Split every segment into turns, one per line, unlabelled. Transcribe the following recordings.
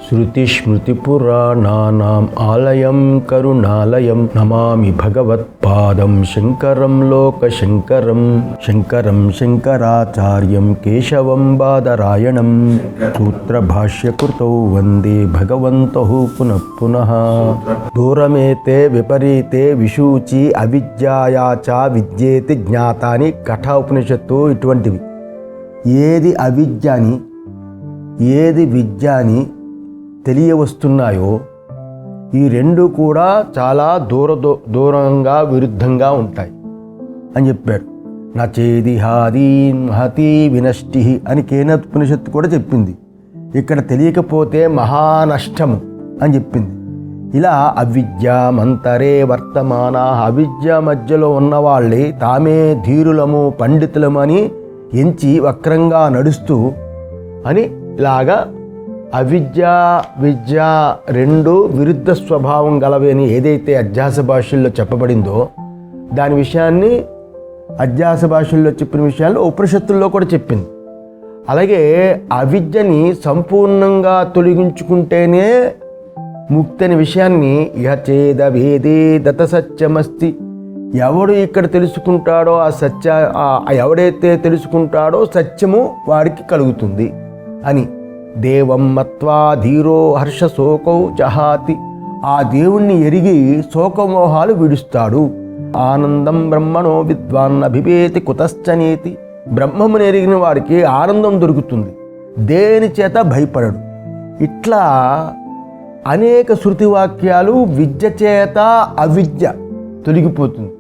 శృతిస్మృతిపురాణానాం ఆలయం కరుణాలయం నమామి భగవత్పాదం శంకరం లోకశంకరం శంకరం శంకరాచార్యం కేశవం బాదరాయణం సూత్రభాష్యకృతౌ వందే భగవంతౌ పునః పునః. దూరమేతే విపరీతే విశూచి అవిద్యాయా చ విద్యేతి జ్ఞాత అని కఠా ఉపనిషత్తు ఇటువంటివి. ఏది అవిద్య అని ఏది విద్య అని తెలియవస్తున్నాయో ఈ రెండు కూడా చాలా దూరంగా విరుద్ధంగా ఉంటాయి అని చెప్పాడు. నచేదిహాదీ మహతీ వినష్టి అని కేనోపనిషత్తు కూడా చెప్పింది. ఇక్కడ తెలియకపోతే మహానష్టము అని చెప్పింది. ఇలా అవిద్యామంతరే వర్తమాన, అవిద్య మధ్యలో ఉన్నవాళ్ళే తామే ధీరులము పండితులము అని ఎంచి వక్రంగా నడుస్తూ అని ఇలాగా అవిద్య విద్య రెండు విరుద్ధ స్వభావం గలవి అని ఏదైతే అధ్యాస భాషల్లో చెప్పబడిందో దాని విషయాన్ని అధ్యాస భాషల్లో చెప్పిన విషయాన్ని ఉపనిషత్తుల్లో కూడా చెప్పింది. అలాగే అవిద్యని సంపూర్ణంగా తొలగించుకుంటేనే ముక్తి అనే విషయాన్ని ఇహ చేద వేదే దత సత్యమస్తి, ఎవడు ఇక్కడ తెలుసుకుంటాడో ఎవడైతే తెలుసుకుంటాడో సత్యము వాడికి కలుగుతుంది అని. దేవం మత్వా ధీరో హర్ష శోకౌ జహాతి, ఆ దేవుణ్ణి ఎరిగి శోకమోహాలు విడుస్తాడు. ఆనందం బ్రహ్మణో విద్వాన్ అభివేతి కుతశ్చనేతి, బ్రహ్మమును ఎరిగిన వాడికి ఆనందం దొరుకుతుంది, దేని చేత భయపడడు. ఇట్లా అనేక శృతి వాక్యాలు విద్య చేత అవిద్య తొలగిపోతుంది,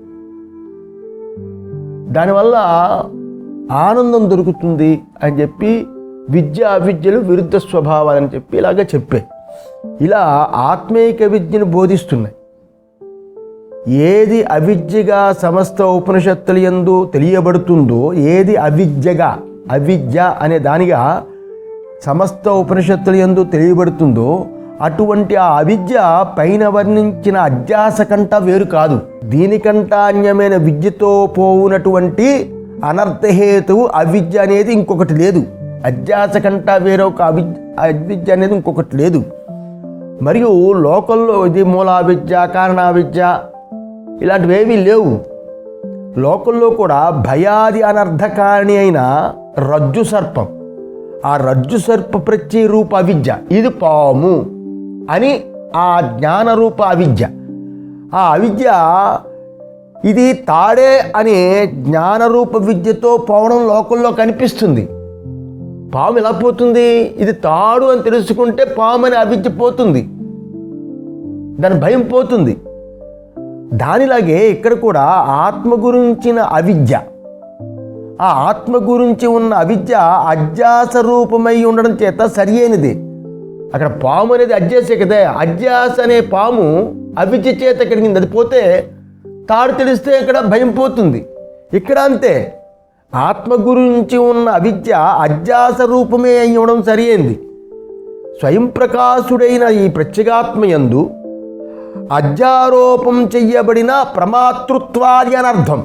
దానివల్ల ఆనందం దొరుకుతుంది అని చెప్పి విద్య అవిద్యలు విరుద్ధ స్వభావాలని చెప్పి ఇలాగ చెప్పే. ఇలా ఆత్మీక విద్యను బోధిస్తున్నాయి. ఏది అవిద్యగా సమస్త ఉపనిషత్తుల యందు తెలియబడుతుందో, ఏది అవిద్యగా అవిద్య అనే దానిగా సమస్త ఉపనిషత్తుల యందు తెలియబడుతుందో అటువంటి ఆ అవిద్య పైన వర్ణించిన అధ్యాస కంట వేరు కాదు. దీనికంట అన్యమైన విద్యతో పోవునటువంటి అనర్థహేతువు అవిద్య అనేది ఇంకొకటి లేదు. అధ్యాస కంట వేరొక అవిద్య అనేది ఇంకొకటి లేదు. మరియు లోకంలో ఇది మూలావిద్య కారణావిద్య ఇలాంటివేవీ లేవు. లోకంలో కూడా భయాది అనర్థకారిణి అయిన రజ్జు సర్పం, ఆ రజ్జు సర్ప ప్రత్యయ రూప అవిద్య, ఇది పాము అని ఆ జ్ఞానరూప అవిద్య. ఆ అవిద్య ఇది తాడే అనే జ్ఞానరూప విద్యతో పోవడం లోకంలో కనిపిస్తుంది. పాము ఎలా పోతుంది? ఇది తాడు అని తెలుసుకుంటే పాము అని అవిద్య పోతుంది, దాని భయం పోతుంది. దానిలాగే ఇక్కడ కూడా ఆత్మ గురించిన అవిద్య, ఆ ఆత్మ గురించి ఉన్న అవిద్య అధ్యాస రూపమై ఉండడం చేత సరి అయినది. అక్కడ పాము అనేది అధ్యాసే కదా, అధ్యాస అనే పాము అవిద్య చేత కలిగింది, అది పోతే తాడు తెలిస్తే ఇక్కడ భయం పోతుంది. ఇక్కడ అంతే, ఆత్మ గురించి ఉన్న అవిద్య అధ్యాస రూపమే అయ్యడం సరి అయింది. స్వయం ప్రకాశుడైన ఈ ప్రత్యేగాత్మయందు అధ్యారోపం చెయ్యబడిన ప్రమాతృత్వాది అనర్థం,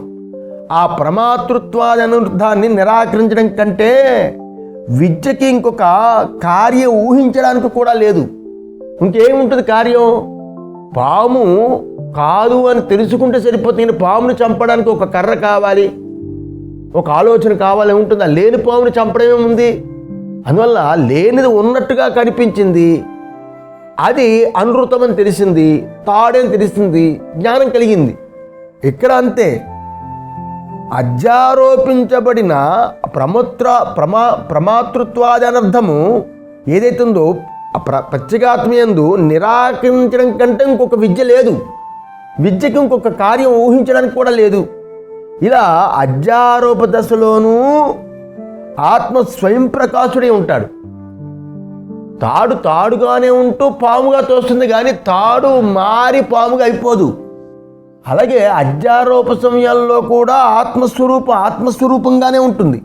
ఆ ప్రమాతృత్వాది అనర్థాన్ని నిరాకరించడం కంటే విద్యకి ఇంకొక కార్యం ఊహించడానికి కూడా లేదు. ఇంకేముంటుంది కార్యం? పాము కాదు అని తెలుసుకుంటే సరిపోతుంది. పామును చంపడానికి ఒక కర్ర కావాలి, ఒక ఆలోచన కావాలి ఉంటుంది. లేని పాముని చంపడమే ఉంది. అందువల్ల లేనిది ఉన్నట్టుగా కనిపించింది, అది అనృతమని తెలిసింది, తాడని తెలిసింది, జ్ఞానం కలిగింది. ఇక్కడ అంతే, అధ్యారోపించబడిన ప్రమాతృత్వాది అనర్థము ఏదైతే ఉందో ప్రత్యేగాత్మయందు నిరాకరించడం కంటే ఇంకొక విద్య లేదు. విద్యకి ఇంకొక కార్యం ఊహించడానికి కూడా లేదు. ఇలా అధ్యారోప దశలోనూ ఆత్మ స్వయం ప్రకాశుడై ఉంటాడు. తాడు తాడుగానే ఉంటూ పాముగా తోస్తుంది, కానీ తాడు మారి పాముగా అయిపోదు. అలాగే అధ్యారోప సమయాల్లో కూడా ఆత్మస్వరూపంగానే ఉంటుంది,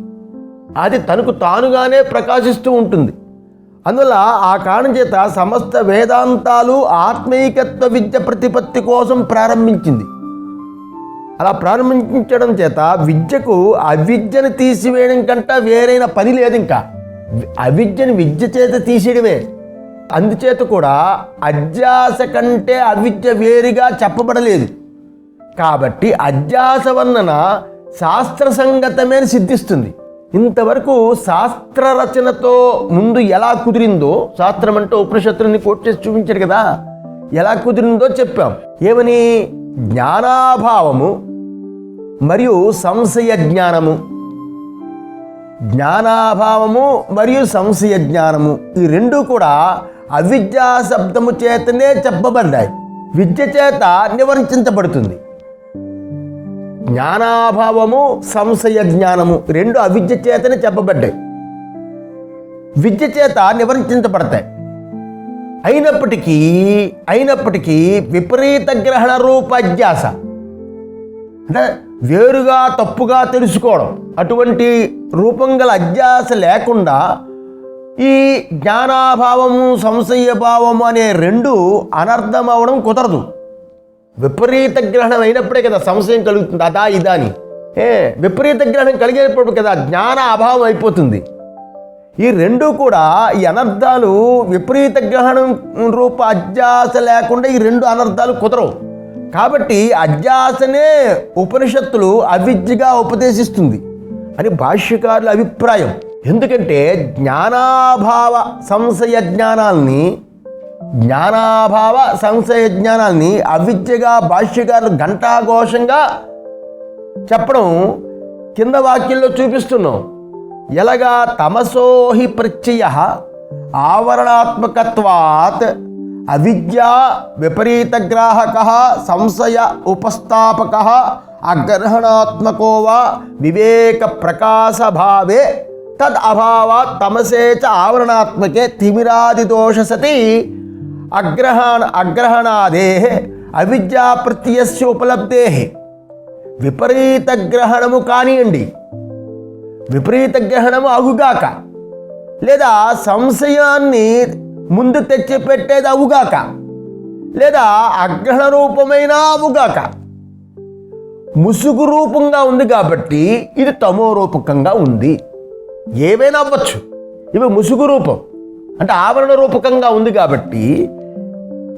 అది తనకు తానుగానే ప్రకాశిస్తూ ఉంటుంది. అందువల్ల ఆ కారణం చేత సమస్త వేదాంతాలు ఆత్మీకత్వ విద్య ప్రతిపత్తి కోసం ప్రారంభించింది. అలా ప్రారంభించడం చేత విద్యకు అవిద్యను తీసివేయడం కంటే వేరైన పని లేదు. ఇంకా అవిద్యను విద్య చేత తీసేయడమే. అందుచేత కూడా అధ్యాస కంటే అవిద్య వేరుగా చెప్పబడలేదు. కాబట్టి అధ్యాస వర్ణన శాస్త్ర సంగతమే సిద్ధిస్తుంది. ఇంతవరకు శాస్త్ర రచనతో ముందు ఎలా కుదిరిందో, శాస్త్రం అంటే ఉపనిషత్తులని కోట్ చేసి చూపించాడు కదా, ఎలా కుదిరిందో చెప్పాం. ఏమని? జ్ఞానాభావము మరియు సంశయ జ్ఞానము, జ్ఞానాభావము మరియు సంశయ జ్ఞానము, ఈ రెండు కూడా అవిద్యా శబ్దము చేతనే చెప్పబడ్డాయి. విద్య చేత నివర్తించబడుతుంది. జ్ఞానాభావము సంశయ జ్ఞానము రెండు అవిద్య చేతనే చెప్పబడ్డాయి, విద్య చేత నివర్తించబడతాయి. అయినప్పటికీ విపరీత గ్రహణ రూప అధ్యాస అంటే వేరుగా తప్పుగా తెలుసుకోవడం, అటువంటి రూపం గల అధ్యాస లేకుండా ఈ జ్ఞానాభావము సంశయభావము అనే రెండు అనర్థం అవడం కుదరదు. విపరీత గ్రహణం అయినప్పుడే కదా సంశయం కలుగుతుంది, అదా ఇదా అని. విపరీత గ్రహణం కలిగేటప్పుడు కదా జ్ఞాన అభావం అయిపోతుంది. ఈ రెండు కూడా, ఈ అనర్థాలు విపరీత గ్రహణం రూప అధ్యాస లేకుండా ఈ రెండు అనర్థాలు కుదరవు. కాబట్టి అధ్యాసనే ఉపనిషత్తులు అవిద్యగా ఉపదేశిస్తుంది అని భాష్యకారుల అభిప్రాయం. ఎందుకంటే జ్ఞానాభావ సంశయ జ్ఞానాల్ని అవిద్యగా భాష్యకారులు ఘంటాఘోషంగా చెప్పడం కింద వాక్యంలో చూపిస్తున్నాం. ఎలాగా? తమసోహి ప్రత్యయ ఆవరణాత్మకత్వాత్ అవిద్యా విపరీతగ్రాహక సంశయ ఉపస్థాపక అగ్రహణాత్మకో వా వివేక ప్రకాశభావే తద్ అభావాత్ తమసే చ ఆవరణాత్మకే తిమిరాదిదోష సతి అగ్రహణాదే అవిద్యా ప్రత్యయస్య ఉపలబ్ధే. విపరీత గ్రహణము కానియండి, విపరీత గ్రహణము అగుగాక, లేదా సంశయాన్ని ముందు తెచ్చిపెట్టేది అవుగాక, లేదా అగ్రహణ రూపమైన అవుగాక, ముసుగు రూపంగా ఉంది కాబట్టి ఇది తమో రూపకంగా ఉంది. ఏమైనా అవ్వచ్చు. ఇవి ముసుగు రూపం అంటే ఆవరణ రూపకంగా ఉంది కాబట్టి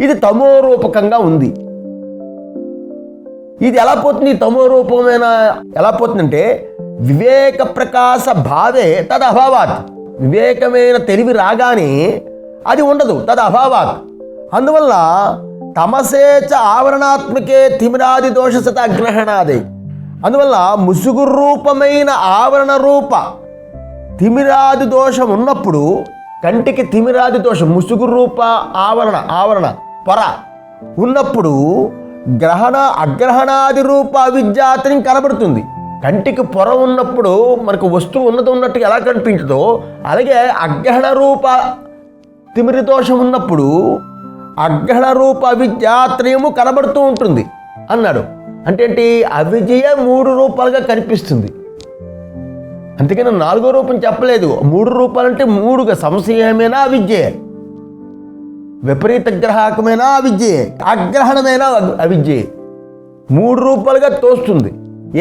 ఇది తమో రూపకంగా ఉంది. ఇది ఎలా పోతుంది? తమో రూపమైన ఎలా పోతుందంటే వివేక ప్రకాశ భావే తద్ అభావాత్. వివేకమైన తెలివి రాగానే అది ఉండదు, తద్ అభావాత్. అందువల్ల తమసేచ ఆవరణాత్మకే తిమిరాది దోష సత అగ్రహణాదే. అందువల్ల ముసుగు రూపమైన ఆవరణ రూప తిమిరాది దోషం ఉన్నప్పుడు, కంటికి తిమిరాది దోషం ముసుగు రూప ఆవరణ పొర ఉన్నప్పుడు అగ్రహణాది రూప అవిద్యాత్రం కనబడుతుంది. కంటికి పొర ఉన్నప్పుడు మనకు వస్తువు ఉన్నట్టుగా ఎలా కనిపించదో, అలాగే అగ్రహణ రూప తిమిరి దోషం ఉన్నప్పుడు అగ్రహణ రూప అవిద్యాత్రయము కనబడుతూ ఉంటుంది అన్నాడు. అంటే ఏంటి? అవిద్య 3 రూపాలుగా కనిపిస్తుంది. అందుకని 4వ రూపం చెప్పలేదు. 3 రూపాలంటే 3గా సంశయమైనా అవిద్యే, విపరీత గ్రహకమైనా అవిద్యే, అగ్రహణమైనా అవిద్యే. 3 రూపాలుగా తోస్తుంది.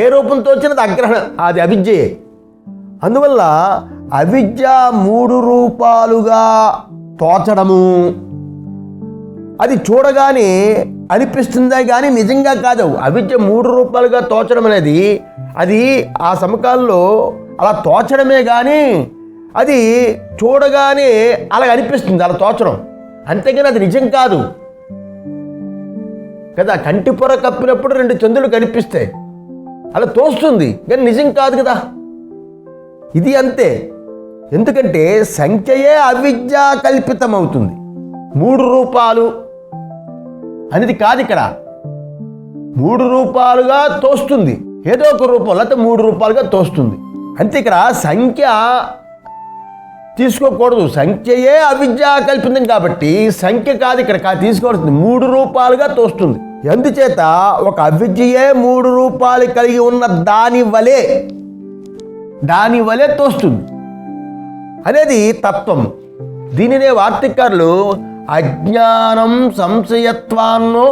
ఏ రూపంతో వచ్చినది అగ్రహణం, అది అవిద్యే. అందువల్ల అవిద్య 3 రూపాలుగా తోచడము అది చూడగానే అనిపిస్తుందే కానీ నిజంగా కాదు. అవిద్య 3 రూపాలుగా తోచడం అనేది అది ఆ సమకాలంలో అలా తోచడమే కానీ అది చూడగానే అలా అనిపిస్తుంది, అలా తోచడం. అంతేగాని అది నిజం కాదు కదా. కంటి పొర కప్పినప్పుడు 2 చంద్రులు కనిపిస్తాయి, అలా తోస్తుంది కానీ నిజం కాదు కదా. ఇది అంతే. ఎందుకంటే సంఖ్యయే అవిద్యా కల్పితమవుతుంది. 3 రూపాలు అనేది కాదు ఇక్కడ. 3 రూపాలుగా తోస్తుంది, ఏదో ఒక రూపం, లేకపోతే 3 రూపాలుగా తోస్తుంది అంతే. ఇక్కడ సంఖ్య తీసుకోకూడదు, సంఖ్యయే అవిద్యా కల్పితం కాబట్టి సంఖ్య కాదు ఇక్కడ తీసుకోవాల్సింది. 3 రూపాలుగా తోస్తుంది. అందుచేత ఒక అవిద్యయే 3 రూపాలు కలిగి ఉన్న దాని వలె తోస్తుంది అనేది తత్వం. దీనినే వార్తికారులు అజ్ఞానం సంశయత్వాన్నో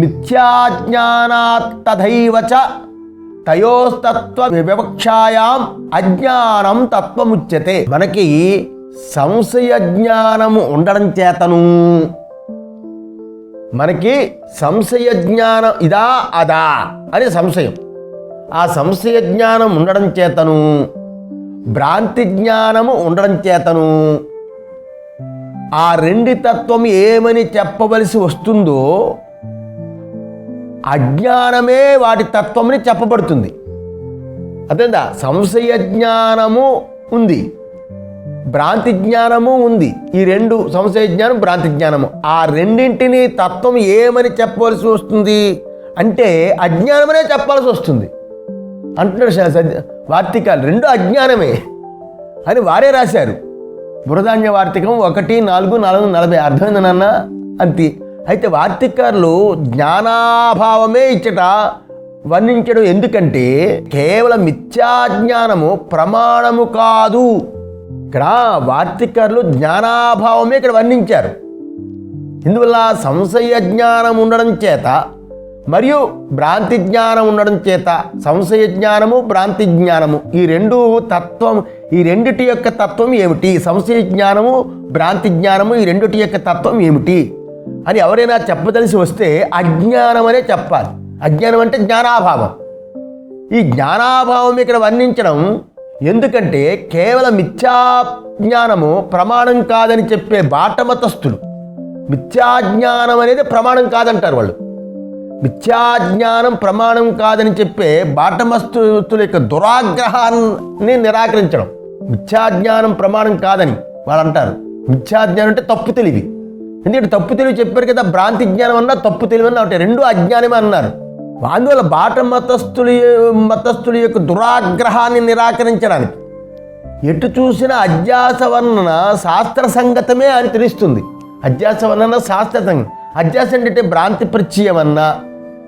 మిథ్యాజ్ఞానాత్ తథైవచ తయోస్తత్వ వివక్షాయాం అజ్ఞానం తత్వముచ్యతే. మనకి సంశయ జ్ఞానము ఉండడం చేతను, మనకి సంశయ జ్ఞానం ఇదా అదా అని సంశయం, ఆ సంశయ జ్ఞానం ఉండడం చేతను, భ్రాంతి జ్ఞానము ఉండడం చేతను ఆ రెండి తత్వం ఏమని చెప్పవలసి వస్తుందో అజ్ఞానమే వాటి తత్వమని చెప్పబడుతుంది. అదేందా, సంశయ జ్ఞానము ఉంది, భ్రాంతి జ్ఞానము ఉంది. ఈ రెండు, సంశయ జ్ఞానం భ్రాంతి జ్ఞానము, ఆ రెండింటిని తత్వం ఏమని చెప్పవలసి వస్తుంది అంటే అజ్ఞానమనే చెప్పాల్సి వస్తుంది అంటున్నాడు వార్తికాలు. రెండు అజ్ఞానమే అని వారే రాశారు. బృహదాన్య వార్తికం 1:4:40 అర్థమైంది నాన్న అంతే. అయితే వార్తికారులు జ్ఞానాభావమే ఇచ్చట వర్ణించడం ఎందుకంటే కేవలం మిథ్యాజ్ఞానము ప్రమాణము కాదు. ఇక్కడ వార్తికారులు జ్ఞానాభావమే ఇక్కడ వర్ణించారు. ఇందువల్ల సంశయ జ్ఞానం ఉండడం చేత మరియు భ్రాంతి జ్ఞానం ఉండడం చేత, సంశయ జ్ఞానము భ్రాంతి జ్ఞానము ఈ రెండు తత్వం, ఈ రెండిటి యొక్క తత్వం ఏమిటి, సంశయ జ్ఞానము భ్రాంతి జ్ఞానము ఈ రెండిటి యొక్క తత్వం ఏమిటి అని ఎవరైనా చెప్పదలిసి వస్తే అజ్ఞానం అనే చెప్పాలి. అజ్ఞానం అంటే జ్ఞానాభావం. ఈ జ్ఞానాభావం ఇక్కడ వర్ణించడం ఎందుకంటే కేవలం మిథ్యాజ్ఞానము ప్రమాణం కాదని చెప్పే బాటమతస్థులు, మిథ్యాజ్ఞానం అనేది ప్రమాణం కాదంటారు వాళ్ళు. మిథ్యాజ్ఞానం ప్రమాణం కాదని చెప్పే బాటమస్తుల యొక్క దురాగ్రహాన్ని నిరాకరించడం. మిథ్యాజ్ఞానం ప్రమాణం కాదని వాళ్ళు అంటారు. మిథ్యాజ్ఞానం అంటే తప్పు తెలివి. ఎందుకంటే తప్పు తెలివి చెప్పారు కదా, భ్రాంతి జ్ఞానం అన్నా తప్పు తెలివి అన్నా ఒకటి, రెండు అజ్ఞానమే అన్నారు. అందువల్ల మతస్థుల యొక్క దురాగ్రహాన్ని నిరాకరించడానికి ఎటు చూసిన అధ్యాస వర్ణన శాస్త్ర సంగతమే అని తెలుస్తుంది. అధ్యాస వర్ణన శాస్త్ర సంగతం. అధ్యాస అంటే భ్రాంతి ప్రత్యయమన్నా,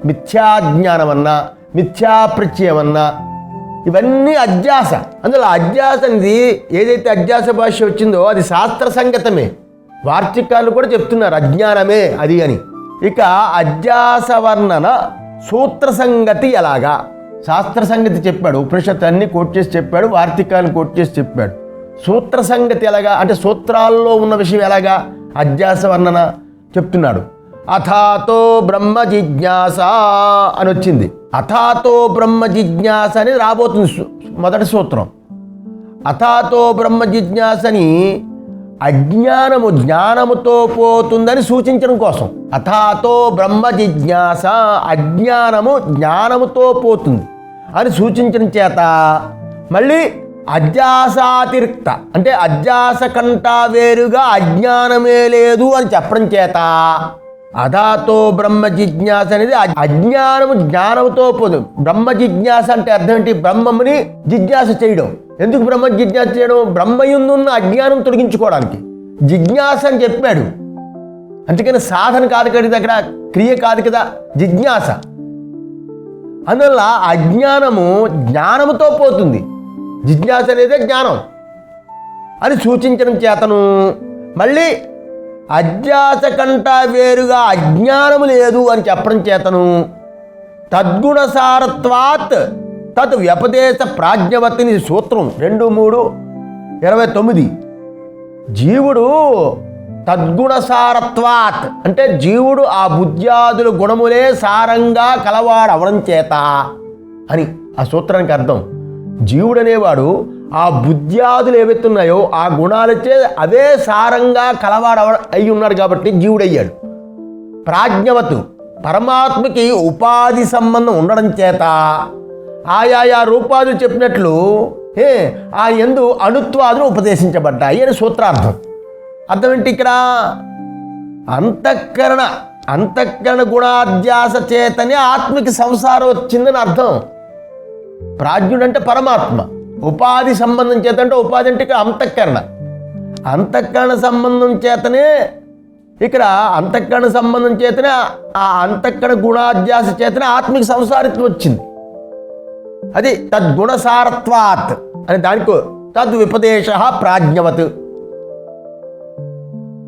మిథ్యాజ్ఞానమన్నా, మిథ్యాప్రత్యయమన్నా ఇవన్నీ అధ్యాస. అందులో అధ్యాస అనేది ఏదైతే అధ్యాస భాష వచ్చిందో అది శాస్త్ర సంగతమే. వార్తికాలు కూడా చెప్తున్నారు అజ్ఞానమే అది అని. ఇక అధ్యాస వర్ణన సూత్ర సంగతి ఎలాగా, శాస్త్ర సంగతి చెప్పాడు, ఉపనిషత్తు అన్ని కోట్ చేసి చెప్పాడు, వార్తికాన్ని కోట్ చేసి చెప్పాడు. సూత్ర సంగతి ఎలాగా అంటే సూత్రాల్లో ఉన్న విషయం ఎలాగా అధ్యాస వర్ణన చెప్తున్నాడు. అథాతో బ్రహ్మ జిజ్ఞాస అని వచ్చింది. అథాతో బ్రహ్మ జిజ్ఞాస అని రాబోతుంది మొదటి సూత్రం. అథాతో బ్రహ్మ జిజ్ఞాసని అజ్ఞానము జ్ఞానముతో పోతుందని సూచించడం కోసం. అథాతో బ్రహ్మ జిజ్ఞాస అజ్ఞానము జ్ఞానముతో పోతుంది అని సూచించడం చేత మళ్ళీ అధ్యాసాతిరిక్త అంటే అధ్యాస కంటా వేరుగా అజ్ఞానమే లేదు అని చెప్పడం చేత అథాతో బ్రహ్మ జిజ్ఞాస అనేది అజ్ఞానము జ్ఞానంతో పోదు. బ్రహ్మ జిజ్ఞాస అంటే అర్థం ఏంటి? బ్రహ్మముని జిజ్ఞాస చేయడం. ఎందుకు బ్రహ్మ జిజ్ఞాస చేయడం? బ్రహ్మయందున్న అజ్ఞానం తొలగించుకోవడానికి జిజ్ఞాస అని చెప్పాడు. అందుకని సాధన కాదు కదా, అక్కడ క్రియ కాదు కదా జిజ్ఞాస. అందువల్ల అజ్ఞానము జ్ఞానముతో పోతుంది. జిజ్ఞాస అనేదే జ్ఞానం అని సూచించడం చేతను మళ్ళీ అధ్యాస కంటా వేరుగా అజ్ఞానము లేదు అని చెప్పడం చేతను తద్గుణసారత్వాత్ తత్ వ్యపదేశ ప్రాజ్ఞవతిని సూత్రం 2:3:29. జీవుడు తద్గుణసారత్వాత్ అంటే జీవుడు ఆ బుద్ధ్యాదుల గుణములే సారంగా కలవాడవడం చేత అని ఆ సూత్రానికి అర్థం. జీవుడనేవాడు ఆ బుద్ధ్యాదులు ఏవైతున్నాయో ఆ గుణాలచే అవే సారంగా అయి ఉన్నాడు కాబట్టి జీవుడయ్యాడు. ప్రాజ్ఞవతు పరమాత్మకి ఉపాధి సంబంధం ఉండడం చేత ఆయా రూపాదులు చెప్పినట్లు ఆ యందు అణుత్వాదులు ఉపదేశించబడ్డాయి అని సూత్రార్థం. అర్థం ఏంటి? ఇక్కడ అంతఃకరణ గుణాధ్యాస చేతనే ఆత్మకి సంసారం వచ్చిందని అర్థం. ప్రాజ్ఞుడు అంటే పరమాత్మ, ఉపాధి సంబంధం చేత అంటే ఉపాధి అంటే ఇక్కడ అంతఃకరణ సంబంధం చేతనే ఇక్కడ అంతఃకరణ సంబంధం చేతనే ఆ అంతఃకరణ గుణాధ్యాస చేతనే ఆత్మిక సంసారిత్వం వచ్చింది. అది తద్గుణసారత్వాత్ అని దానికి తద్విపదేశ ప్రాజ్ఞవత్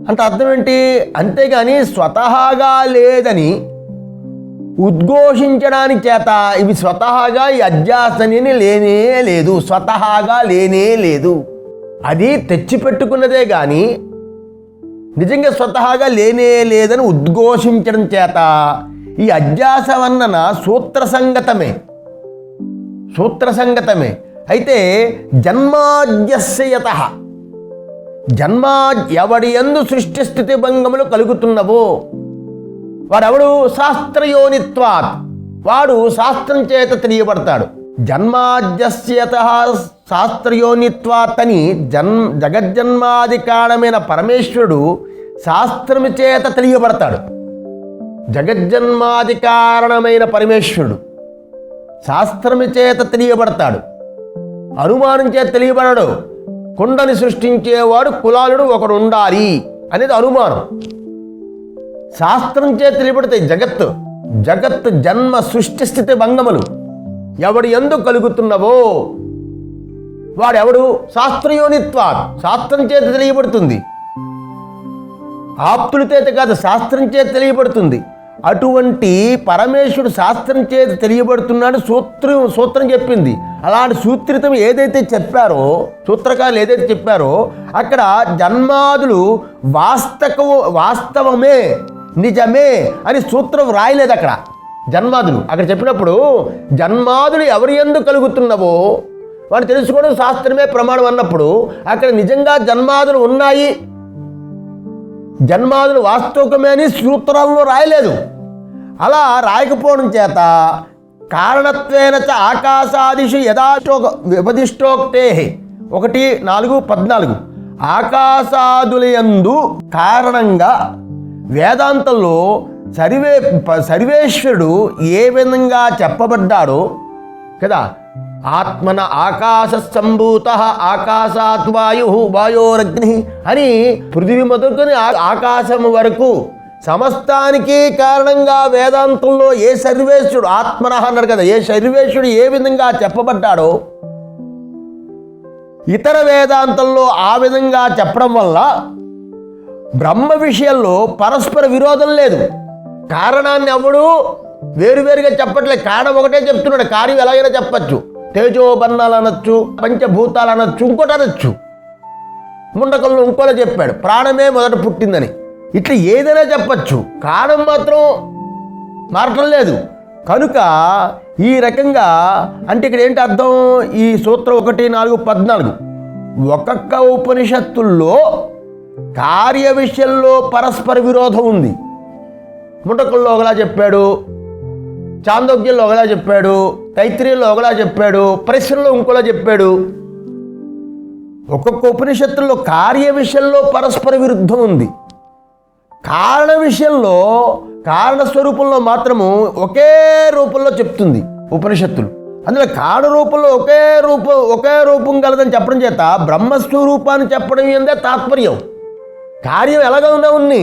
అంటే అర్థం ఏంటి? అంతేగాని స్వతహాగా లేదని ఉద్ఘోషించడానికి చేత ఇవి స్వతహాగా ఈ అధ్యాసని లేనే లేదు, స్వతహాగా లేనే లేదు. అది తెచ్చిపెట్టుకున్నదే కానీ నిజంగా స్వతహాగా లేనే లేదని ఉద్ఘోషించడం చేత ఈ అధ్యాస వర్ణన సూత్రసంగతమే. అయితే జన్మాద్యస్యయతః, ఎవడి యందు సృష్టి స్థితి భంగములు కలుగుతున్నవో వాడెవడు? శాస్త్రయోనిత్వాత్, వాడు శాస్త్రం చేత తెలియబడతాడు. జన్మాద్యస్యయతః శాస్త్రయోనిత్వాత్ అని జగజ్జన్మాది కారణమైన పరమేశ్వరుడు శాస్త్రము చేత తెలియబడతాడు. జగజ్జన్మాది కారణమైన పరమేశ్వరుడు శాస్త్రము చేత తెలియబడతాడు, అనుమానం చేత తెలియబడడు. కుండని సృష్టించేవాడు కులాలుడు ఒకడు ఉండాలి అనేది అనుమానం. శాస్త్రం చేత తెలియబడతాయి జగత్ జన్మ సృష్టి స్థితి భంగములు ఎవడు ఎందుకు కలుగుతున్నవో వాడెవడు? శాస్త్రయోనిత్వా, శాస్త్రం చేత తెలియబడుతుంది. ఆప్తుల చేత కాదు, శాస్త్రం చేత తెలియబడుతుంది. అటువంటి పరమేశ్వరుడు శాస్త్రం చేత తెలియబడుతున్నాడు. సూత్రం చెప్పింది. అలాంటి సూత్రితం ఏదైతే చెప్పారో, సూత్రకారులు ఏదైతే చెప్పారో అక్కడ జన్మాదులు వాస్తవమే, నిజమే అని సూత్రం రాయలేదు. అక్కడ జన్మాదులు అక్కడ చెప్పినప్పుడు జన్మాదులు ఎవరి యందు కలుగుతున్నవో వాడు తెలుసుకోవడం శాస్త్రమే ప్రమాణం అన్నప్పుడు అక్కడ నిజంగా జన్మాదులు ఉన్నాయి, జన్మాదులు వాస్తవమే అని సూత్రాల్లో రాయలేదు. అలా రాయకపోవడం చేత కారణత్వేన చ ఆకాశాదిషు వ్యపదిష్టోక్తే 1:4-14 ఆకాశాదులయందు కారణంగా వేదాంతంలో సర్వేశ్వరుడు ఏ విధంగా చెప్పబడ్డాడో కదా. ఆత్మన ఆకాశ సంభూత ఆకాశాత్ వాయోరగ్ని అని పృథివీ మొదలుకొని ఆకాశం వరకు సమస్తానికి కారణంగా వేదాంతంలో ఏ సర్వేశ్వరుడు ఆత్మన అన్నారు కదా, ఏ సర్వేశ్వరుడు ఏ విధంగా చెప్పబడ్డాడో ఇతర వేదాంతంలో ఆ విధంగా చెప్పడం వల్ల బ్రహ్మ విషయంలో పరస్పర విరోధం లేదు. కారణాన్ని ఎవడు వేరువేరుగా చెప్పట్లేదు, కారణం ఒకటే చెప్తున్నాడు. కార్యం ఎలాగైనా చెప్పచ్చు, తేజోబన్నాలు అనొచ్చు, పంచభూతాలు అనొచ్చు, ఇంకోటి అనొచ్చు. ముండకంలో ఇంకోలా చెప్పాడు, ప్రాణమే మొదట పుట్టిందని. ఇట్లా ఏదైనా చెప్పచ్చు, కారణం మాత్రం మారటం లేదు. కనుక ఈ రకంగా అంటే ఇక్కడ ఏంటి అర్థం? ఈ సూత్రం 1:4-14 ఒక్కొక్క ఉపనిషత్తుల్లో కార్య విషయంలో పరస్పర విరోధం ఉంది. ముండకంలో ఒకలా చెప్పాడు, చాందోగ్యంలో ఒకలా చెప్పాడు, తైత్రీయంలో ఒకలా చెప్పాడు, ప్రశ్నలో ఇంకోలా చెప్పాడు. ఒక్కొక్క ఉపనిషత్తుల్లో కార్య విషయంలో పరస్పర విరుద్ధం ఉంది. కారణ విషయంలో కారణ స్వరూపంలో మాత్రము ఒకే రూపంలో చెప్తుంది ఉపనిషత్తులు. అందులో కారణ రూపంలో ఒకే రూపం కలదని చెప్పడం చేత బ్రహ్మస్వరూపాన్ని చెప్పడం ఏందే తాత్పర్యం. కార్యం ఎలాగ ఉంది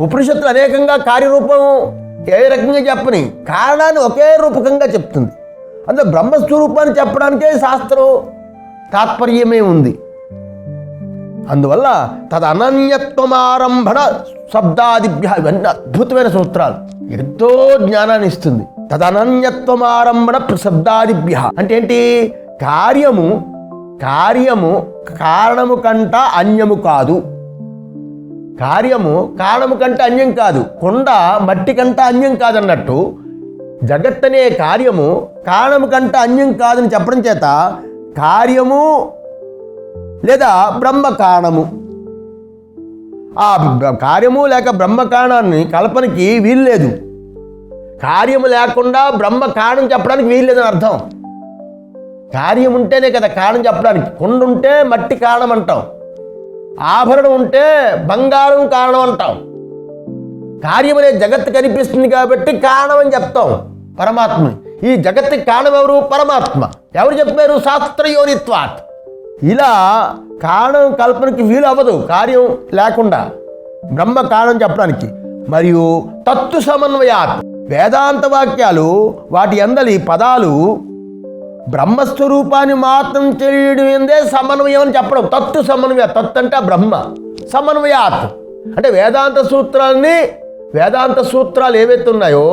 ఉపనిషత్తులు అనేకంగా కార్యరూపం ఏ రకంగా చెప్పని కారణాన్ని ఒకే రూపకంగా చెప్తుంది. అందులో బ్రహ్మస్వరూపాన్ని చెప్పడానికే శాస్త్రం తాత్పర్యమే ఉంది. అందువల్ల తదనన్యత్వమారంభణ శబ్దాదిభ్య, ఇవన్నీ అద్భుతమైన సూత్రాలు, ఎంతో జ్ఞానాన్ని ఇస్తుంది. తదనన్యత్వమారంభణ శబ్దాదిభ్య అంటే ఏంటి? కార్యము కారణము కంట అన్యము కాదు. కార్యము కారణము కంటే అన్యం కాదు. కొండ మట్టి కంటే అన్యం కాదన్నట్టు జగత్ అనే కార్యము కారణము కంటే అన్యం కాదని చెప్పడం చేత కార్యము లేదా బ్రహ్మ కారణము, ఆ కార్యము లేక బ్రహ్మ కారణాన్ని కల్పనకి వీల్లేదు. కార్యము లేకుండా బ్రహ్మ కారణం చెప్పడానికి వీల్లేదని అర్థం. కార్యం ఉంటేనే కదా కారణం చెప్పడానికి. కొండ ఉంటే మట్టి కారణం అంటాం, ఆభరణం ఉంటే బంగారం కారణం అంటాం. కార్యం అనే జగత్తు కనిపిస్తుంది కాబట్టి కారణం అని చెప్తాం పరమాత్మని. ఈ జగత్తుకి కారణం ఎవరు? పరమాత్మ. ఎవరు చెప్పారు? శాస్త్రయోనిత్వాత్. ఇలా కారణం కల్పనకి వీలు అవ్వదు కార్యం లేకుండా బ్రహ్మ కారణం చెప్పడానికి. మరియు తత్తు సమన్వయాత్, వేదాంత వాక్యాలు వాటి అందలి పదాలు బ్రహ్మస్వరూపాన్ని మాత్రం తెలియడం ఏందే సమన్వయం అని చెప్పడం. తత్తు సమన్వయ, తత్ అంటే బ్రహ్మ, సమన్వయాత్ అంటే వేదాంత సూత్రాన్ని వేదాంత సూత్రాలు ఏవైతే ఉన్నాయో,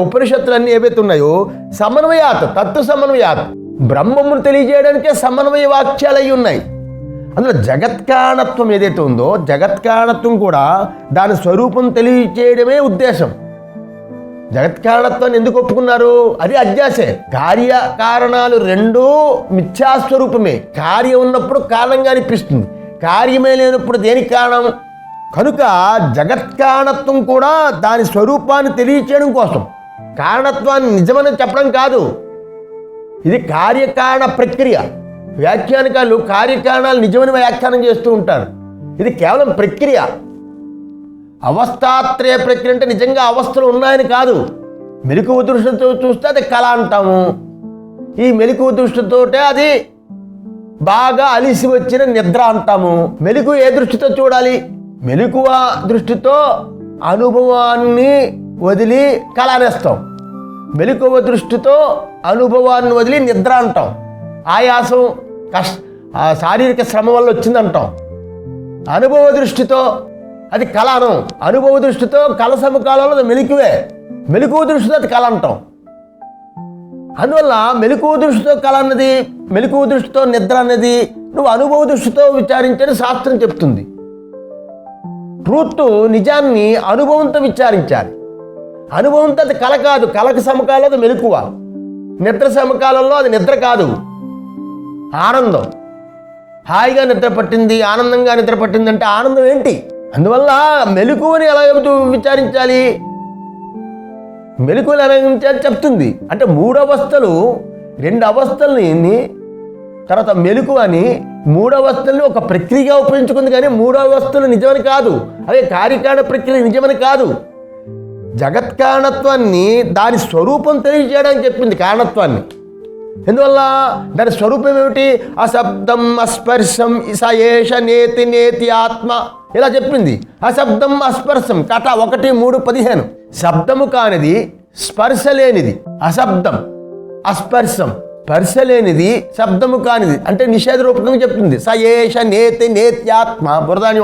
ఉపనిషత్తులన్నీ ఏవైతే ఉన్నాయో సమన్వయాత్, తత్వ సమన్వయాత్, బ్రహ్మమును తెలియజేయడానికే సమన్వయ వాక్యాలు అయి ఉన్నాయి. అందులో జగత్కారణత్వం ఏదైతే ఉందో, జగత్కారణత్వం కూడా దాని స్వరూపం తెలియజేయడమే ఉద్దేశం. జగత్కారణత్వాన్ని ఎందుకు ఒప్పుకున్నారు? అది అధ్యాసే. కార్యకారణాలు రెండూ మిథ్యాస్వరూపమే. కార్యం ఉన్నప్పుడు కారణంగా అనిపిస్తుంది, కార్యమే లేనప్పుడు దేనికి కారణం? కనుక జగత్కారణత్వం కూడా దాని స్వరూపాన్ని తెలియచేయడం కోసం, కారణత్వాన్ని నిజమని చెప్పడం కాదు. ఇది కార్యకారణ ప్రక్రియ. వ్యాఖ్యానకాలు కార్యకారణాలు నిజమని వ్యాఖ్యానం చేస్తూ ఉంటారు. ఇది కేవలం ప్రక్రియ. అవస్థాత్రయ ప్రక్రియ అంటే నిజంగా అవస్థలు ఉన్నాయని కాదు. మెలకువ దృష్టితో చూస్తే అది కళ అంటాము. ఈ మెలకువ దృష్టితోటే అది బాగా అలిసి వచ్చిన నిద్ర అంటాము. మెలకువ ఏ దృష్టితో చూడాలి? మెలకువ దృష్టితో అనుభవాన్ని వదిలి కళ అనేస్తాం. మెలకువ దృష్టితో అనుభవాన్ని వదిలి నిద్ర అంటాం. ఆయాసం, శారీరక శ్రమ వల్ల వచ్చిందంటాం. అనుభవ దృష్టితో అది కళ అనం. అనుభవ దృష్టితో కళ సమకాలంలో అది మెలకువే. మెలకువ దృష్టితో అది కళ అంటాం. అందువల్ల మెలకువ దృష్టితో కళ అన్నది, మెలకువ దృష్టితో నిద్ర అన్నది నువ్వు అనుభవ దృష్టితో విచారించని శాస్త్రం చెప్తుంది. ట్రూత్, నిజాన్ని అనుభవంతో విచారించాలి. అనుభవంతో అది కళ కాదు. కళకు సమకాలంలో అది మెలకువ, నిద్ర సమకాలంలో అది నిద్ర కాదు, ఆనందం. హాయిగా నిద్ర పట్టింది, ఆనందంగా నిద్ర పట్టింది అంటే ఆనందం ఏంటి? అందువల్ల మెలకువని ఎలా విచారించాలి? మెలకువలు ఎలా చెప్తుంది అంటే 3 అవస్థలు, 2 అవస్థల్ని, తర్వాత మెలకువ అని 3 అవస్థల్ని ఒక ప్రక్రియగా ఉపయోగించుకుంది. కానీ 3 అవస్థలు నిజమని కాదు, అదే కార్యకారణ ప్రక్రియ నిజమని కాదు. జగత్కారణత్వాన్ని దాని స్వరూపం తెలియజేయడానికి చెప్పింది కారణత్వాన్ని. ఎందువల్ల దాని స్వరూపం ఏమిటి? అశబ్దం అస్పర్శం సయేష నేతి నేతి ఆత్మ, ఇలా చెప్పింది. అశబ్దం అస్పర్శం కథ 1:3:15. శబ్దము కానిది, స్పర్శ లేనిది అశబ్దం, అస్పర్శం స్పర్శ లేనిది, శబ్దము కానిది అంటే నిషేధ రూపకంగా చెప్తుంది. సయేష నేతి నేత్యాత్మ, బురదాని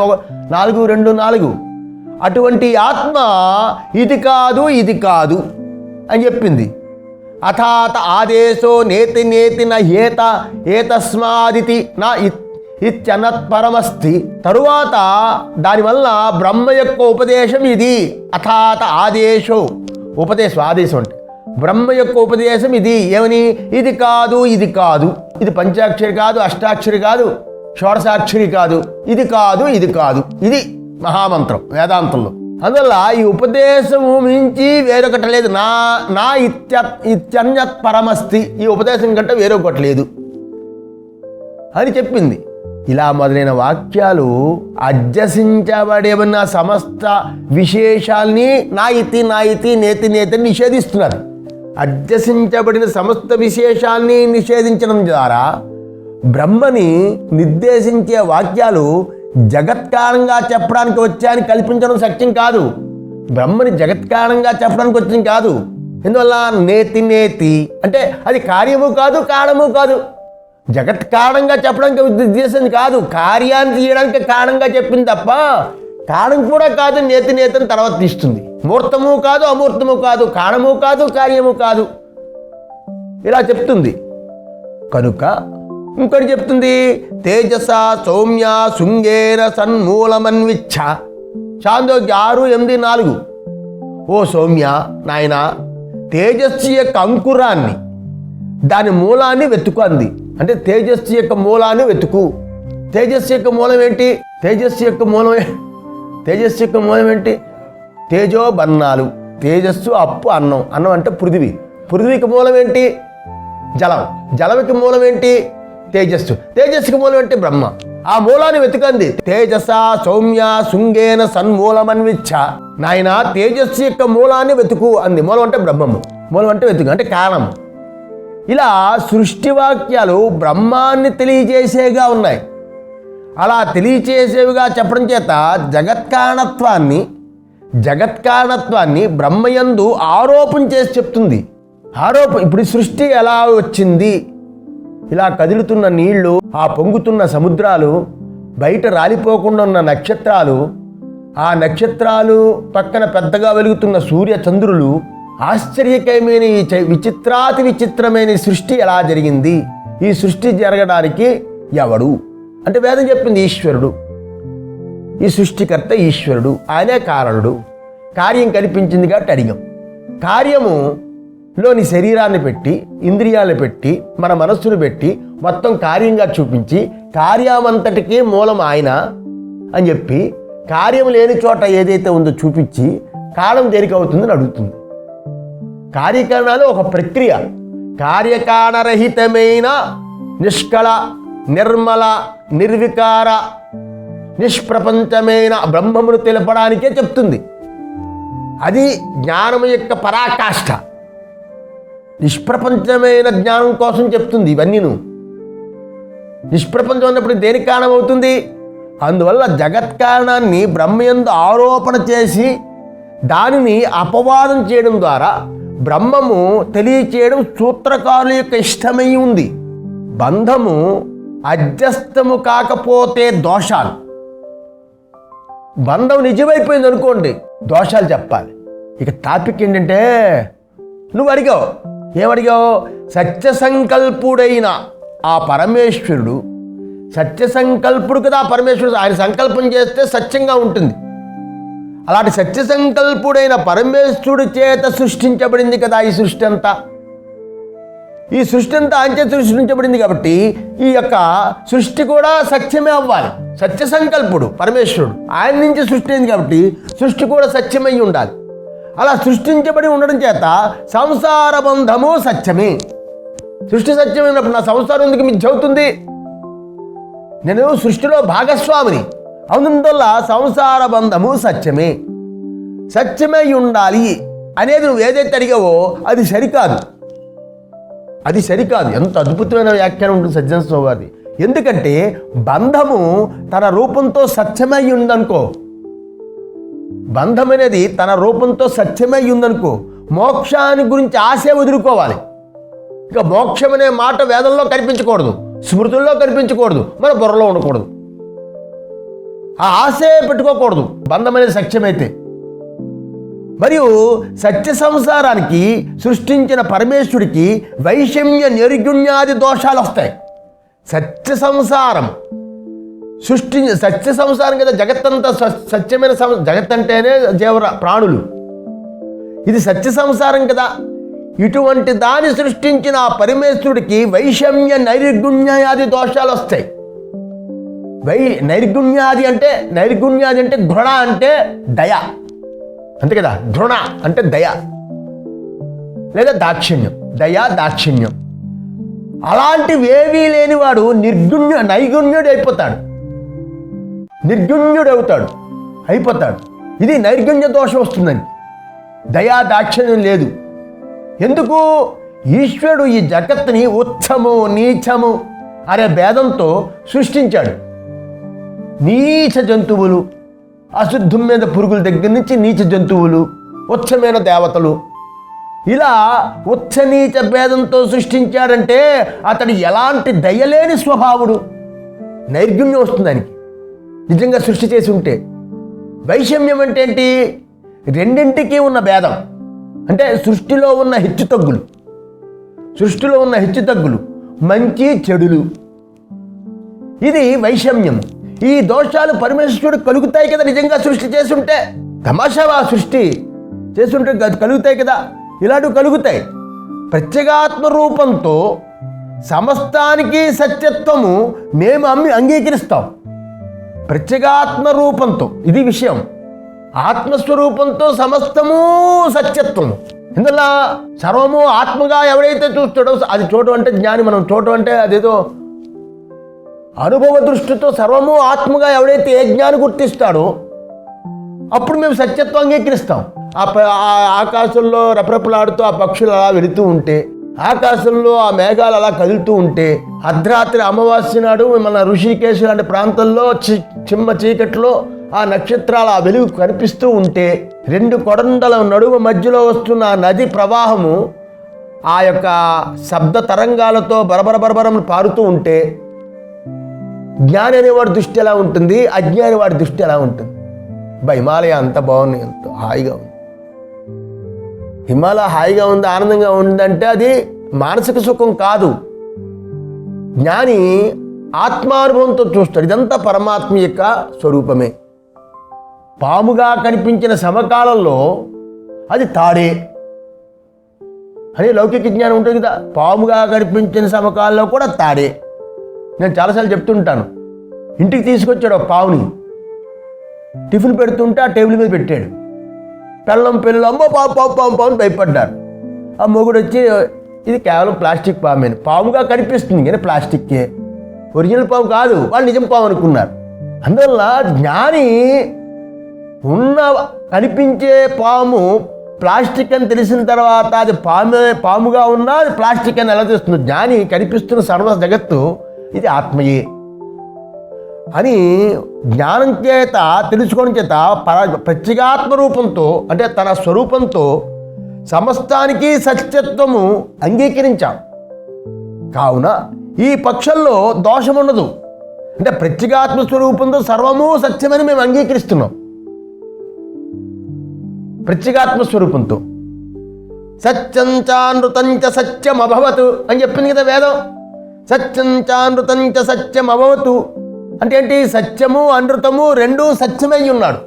4:2-4. అటువంటి ఆత్మ ఇది కాదు, ఇది కాదు అని చెప్పింది. అథాత ఆదేశో నేతి నేతి నహేత ఏతస్మాదితి నా ఇత్యనత్పరమస్తి. తరువాత దానివల్ల బ్రహ్మ యొక్క ఉపదేశం ఇది. అథాత ఆదేశో, ఉపదేశం, ఆదేశం అంటే బ్రహ్మ యొక్క ఉపదేశం ఇది. ఏమని? ఇది కాదు, ఇది కాదు, ఇది పంచాక్షరి కాదు, అష్టాక్షరి కాదు, షోడశాక్షరి కాదు, ఇది కాదు, ఇది కాదు, ఇది మహామంత్రం వేదాంతంలో. అందువల్ల ఈ ఉపదేశము మించి వేరొకటి లేదు. నా ఇత్యన్యత్ పరమస్తి, ఈ ఉపదేశం కంటే వేరొకటి లేదు అని చెప్పింది. ఇలా మొదలైన వాక్యాలు అధ్యసించబడిన సమస్త విశేషాల్ని నా ఇతి నేతి నేతి నిషేధిస్తున్నారు. అధ్యసించబడిన సమస్త విశేషాల్ని నిషేధించడం ద్వారా బ్రహ్మని నిర్దేశించే వాక్యాలు జగత్కారణంగా చెప్పడానికి వచ్చాయని కల్పించడం సత్యం కాదు. బ్రహ్మని జగత్కారణంగా చెప్పడానికి వచ్చింది కాదు. ఎందువల్ల? నేతి నేతి అంటే అది కార్యము కాదు, కారణము కాదు. జగత్కారణంగా చెప్పడానికి ఉద్దేశం కాదు, కార్యాన్ని తీయడానికి కారణంగా చెప్పింది తప్ప కారణం కూడా కాదు. నేతి నేతని తర్వాత తీస్తుంది. మూర్తము కాదు, అమూర్తము కాదు, కారణము కాదు, కార్యము కాదు, ఇలా చెప్తుంది. కనుక ఇంకోటి చెప్తుంది. తేజస సౌమ్య శృంగేన సన్మూలమన్విచ్ఛ, చాందోగ్య 6:8-4. ఓ సౌమ్య, నాయన, తేజస్సు యొక్క అంకురాన్ని, దాని మూలాన్ని వెతుకు అంది. అంటే తేజస్సు యొక్క మూలాన్ని వెతుకు. తేజస్సు యొక్క మూలం ఏంటి? తేజస్సు యొక్క మూలం ఏంటి? తేజో బన్నాలు. తేజస్సు అప్పు, అన్నం. అన్నం అంటే పృథివీ. పృథివీకి మూలం ఏంటి? జలం. జలమికి మూలం ఏంటి? తేజస్సు. తేజస్సుకి మూలం ఏంటి? బ్రహ్మ. ఆ మూలాన్ని వెతుకంది. తేజస సౌమ్య శృంగేన సన్మూలమన్విచ్ఛ, నాయన తేజస్సు యొక్క మూలాన్ని వెతుకు అంది. మూలం అంటే బ్రహ్మము, మూలం అంటే వెతుకు అంటే కారణం. ఇలా సృష్టి వాక్యాలు బ్రహ్మాన్ని తెలియజేసేగా ఉన్నాయి. అలా తెలియచేసేవిగా చెప్పడం చేత జగత్కారణత్వాన్ని బ్రహ్మయందు ఆరోపణ చేసి చెప్తుంది. ఇప్పుడు సృష్టి ఎలా వచ్చింది? ఇలా కదులుతున్న నీళ్లు, ఆ పొంగుతున్న సముద్రాలు, బయట రాలిపోకుండా ఉన్న నక్షత్రాలు, ఆ నక్షత్రాలు పక్కన పెద్దగా వెలుగుతున్న సూర్య చంద్రులు ఆశ్చర్యకరమైన విచిత్రాతి విచిత్రమైన సృష్టి ఎలా జరిగింది, ఈ సృష్టి జరగడానికి ఎవడు అంటే వేదం చెప్పింది ఈశ్వరుడు. ఈ సృష్టికర్త ఈశ్వరుడు, ఆయనే కారణుడు. కార్యం కనిపించింది కాబట్టి అడిగాం. కార్యములోని శరీరాన్ని పెట్టి, ఇంద్రియాలు పెట్టి, మన మనస్సును పెట్టి మొత్తం కార్యంగా చూపించి కార్యమంతటికీ మూలం ఆయన అని చెప్పి కార్యం లేని చోట ఏదైతే ఉందో చూపించి కాలం దేనికి అవుతుందని అడుగుతుంది. కార్యకారణాలు ఒక ప్రక్రియ. కార్యకారణరహితమైన నిష్కళ, నిర్మల, నిర్వికార, నిష్ప్రపంచమైన బ్రహ్మమును తెలపడానికే చెప్తుంది. అది జ్ఞానము యొక్క పరాకాష్ఠ. నిష్ప్రపంచమైన జ్ఞానం కోసం చెప్తుంది ఇవన్నీను. నిష్ప్రపంచం అన్నప్పుడు దేనికి కారణం అవుతుంది? అందువల్ల జగత్ కారణాన్ని బ్రహ్మయందు ఆరోపణ చేసి దానిని అపవాదం చేయడం ద్వారా బ్రహ్మము తెలియచేయడం సూత్రకారుల యొక్క ఇష్టమై ఉంది. బంధము అధ్యస్థము కాకపోతే దోషాలు. బంధం నిజమైపోయింది అనుకోండి, దోషాలు చెప్పాలి. ఇక టాపిక్ ఏంటంటే, నువ్వు అడిగావు, ఏమడిగావు? సత్య సంకల్పుడైన ఆ పరమేశ్వరుడు, సత్య సంకల్పుడు కదా పరమేశ్వరుడు. ఆయన సంకల్పం చేస్తే సత్యంగా ఉంటుంది. అలాంటి సత్య సంకల్పుడైన పరమేశ్వరుడి చేత సృష్టించబడింది కదా ఈ సృష్టి అంతా. ఈ సృష్టి అంతా ఆయన చేత సృష్టించబడింది కాబట్టి ఈ యొక్క సృష్టి కూడా సత్యమే అవ్వాలి. సత్య సంకల్పుడు పరమేశ్వరుడు, ఆయన నుంచి సృష్టి అయింది కాబట్టి సృష్టి కూడా సత్యమై ఉండాలి. అలా సృష్టించబడి ఉండడం చేత సంసార బంధము సత్యమే. సృష్టి సత్యమైనప్పుడు నా సంసారం ఎందుకు మిథ్య అవుతుంది? నేను సృష్టిలో భాగస్వామిని అవునందువల్ల సంసార బంధము సత్యమే. సత్యమై ఉండాలి అనేది నువ్వు ఏదైతే అడిగావో అది సరికాదు. అది సరికాదు. ఎంత అద్భుతమైన వ్యాఖ్యానం ఉంటుంది సజ్జన స్వామి వారిది. ఎందుకంటే బంధము తన రూపంతో సత్యమై ఉందనుకో, బంధం అనేది తన రూపంతో సత్యమై ఉందనుకో, మోక్షాన్ని గురించి ఆశే వదులుకోవాలి. ఇక మోక్షం అనే మాట వేదంలో కనిపించకూడదు, స్మృతుల్లో కనిపించకూడదు, మన బుర్రలో ఉండకూడదు. ఆ ఆశే పెట్టుకోకూడదు బంధం అనేది సత్యమైతే. మరియు సత్య సంసారానికి సృష్టించిన పరమేశ్వరుడికి వైషమ్య నిర్గుణ్యాది దోషాలు వస్తాయి. సత్య సంసారం సత్య సంసారం కదా జగత్తంతా సత్యమైన జగత్ అంటేనే ప్రాణులు. ఇది సత్య సంసారం కదా. ఇటువంటి దాన్ని సృష్టించిన ఆ పరమేశ్వరుడికి వైషమ్య నైర్గుణ్యాది దోషాలు వస్తాయి. నైర్గుణ్యాది అంటే ఘృణ అంటే దయ అంతే కదా. ఘృణ అంటే దయ లేదా దాక్షిణ్యం, దయా దాక్షిణ్యం. అలాంటివి ఏవీ లేనివాడు నైగుణ్యుడు అయిపోతాడు, నిర్గుణ్యుడు అయిపోతాడు. ఇది నైర్గుణ్య దోషం వస్తుందని. దయా దాక్షిణ్యం లేదు. ఎందుకు? ఈశ్వరుడు ఈ జగత్తుని ఉచ్చము నీచము అనే భేదంతో సృష్టించాడు. నీచ జంతువులు, అశుద్ధం మీద పురుగుల దగ్గర నుంచి నీచ జంతువులు, ఉచ్చమైన దేవతలు, ఇలా ఉచ్చ నీచ భేదంతో సృష్టించాడంటే అతడు ఎలాంటి దయలేని స్వభావుడు. నైర్గుణ్యం వస్తుంది దానికి నిజంగా సృష్టి చేసి ఉంటే. వైషమ్యం అంటే ఏంటి? రెండింటికి ఉన్న భేదం. అంటే సృష్టిలో ఉన్న హెచ్చుతగ్గులు, మంచి చెడులు, ఇది వైషమ్యం. ఈ దోషాలు పరమేశ్వరుడు కలుగుతాయి కదా నిజంగా సృష్టి చేసుంటే. తమాషావా సృష్టి చేసుంటే కలుగుతాయి కదా. ఇలాంటివి కలుగుతాయి. ప్రత్యేగాత్మ రూపంతో సమస్తానికి సత్యత్వము మేము అంగీకరిస్తాం. ప్రత్యేగాత్మ రూపంతో ఇది విషయం. ఆత్మస్వరూపంతో సమస్తము సత్యత్వము. ఇందులో సర్వము ఆత్మగా ఎవరైతే చూస్తాడో అది చూడటం అంటే జ్ఞాని. మనం చూడటం అంటే అదేదో అనుభవ దృష్టితో సర్వము ఆత్మగా ఎవరైతే ఏ జ్ఞాని గుర్తిస్తాడో అప్పుడు మేము సత్యత్వం అంగీకరిస్తాం. ఆకాశంలో రపరపలాడుతూ ఆ పక్షులు అలా వెళుతూ ఉంటే, ఆకాశంలో ఆ మేఘాలు అలా కదులుతూ ఉంటే, అర్ధరాత్రి అమావాస్య నాడు మన ఋషికేశ్ లాంటి ప్రాంతంలో చిమ్మ చీకట్లో ఆ నక్షత్రాల ఆ వెలుగు కనిపిస్తూ ఉంటే, రెండు కొండల నడుమ మధ్యలో వస్తున్న నది ప్రవాహము ఆ యొక్క శబ్ద తరంగాలతో బరబరం పారుతూ ఉంటే జ్ఞాని అనేవాడి దృష్టి ఎలా ఉంటుంది, అజ్ఞాని వాడి దృష్టి ఎలా ఉంటుంది? హిమాలయ అంత బాగుంది, ఎంతో హాయిగా ఉంది. హిమాలయ హాయిగా ఉంది, ఆనందంగా ఉందంటే అది మానసిక సుఖం కాదు, జ్ఞాని ఆత్మానుభవంతో చూస్తాడు. ఇదంతా పరమాత్మ యొక్క స్వరూపమే. పాముగా కనిపించిన సమకాలంలో అది తాడే అని లౌకిక జ్ఞానం ఉంటుంది కదా. పాముగా కనిపించిన సమకాలంలో కూడా తాడే. నేను చాలాసార్లు చెప్తుంటాను, ఇంటికి తీసుకొచ్చాడు ఒక పావుని, టిఫిన్ పెడుతుంటే ఆ టేబుల్ మీద పెట్టాడు. పిల్లలు అమ్మో పాము పాము పాము పాము భయపడ్డారు. ఆ మొగుడు వచ్చి ఇది కేవలం ప్లాస్టిక్ పామేని, పాముగా కనిపిస్తుంది కానీ ప్లాస్టిక్కే, ఒరిజినల్ పాము కాదు, వాళ్ళు నిజం పాము అనుకున్నారు. అందువల్ల జ్ఞాని ఉన్న కనిపించే పాము ప్లాస్టిక్ అని తెలిసిన తర్వాత అది పాముగా ఉన్నా అది ప్లాస్టిక్ అని ఎలా తెలుస్తుంది? జ్ఞాని కనిపిస్తున్న సర్వ జగత్తు ఇది ఆత్మయే అని జ్ఞానం చేత తెలుసుకోవడం చేత ప్రత్యేగాత్మ రూపంతో అంటే తన స్వరూపంతో సమస్తానికి సత్యత్వము అంగీకరించాం. కావున ఈ పక్షంలో దోషం ఉండదు. అంటే ప్రత్యేగాత్మ స్వరూపంతో సర్వము సత్యమని మేము అంగీకరిస్తున్నాం. ప్రత్యేగాత్మ స్వరూపంతో సత్యంచానృతంచ సత్యం అభవతు అని చెప్పింది కదా వేదం. సత్యంచానృతంచ సత్యం అభవతు అంటే ఏంటి? సత్యము అనృతము రెండూ సత్యమై ఉన్నాడు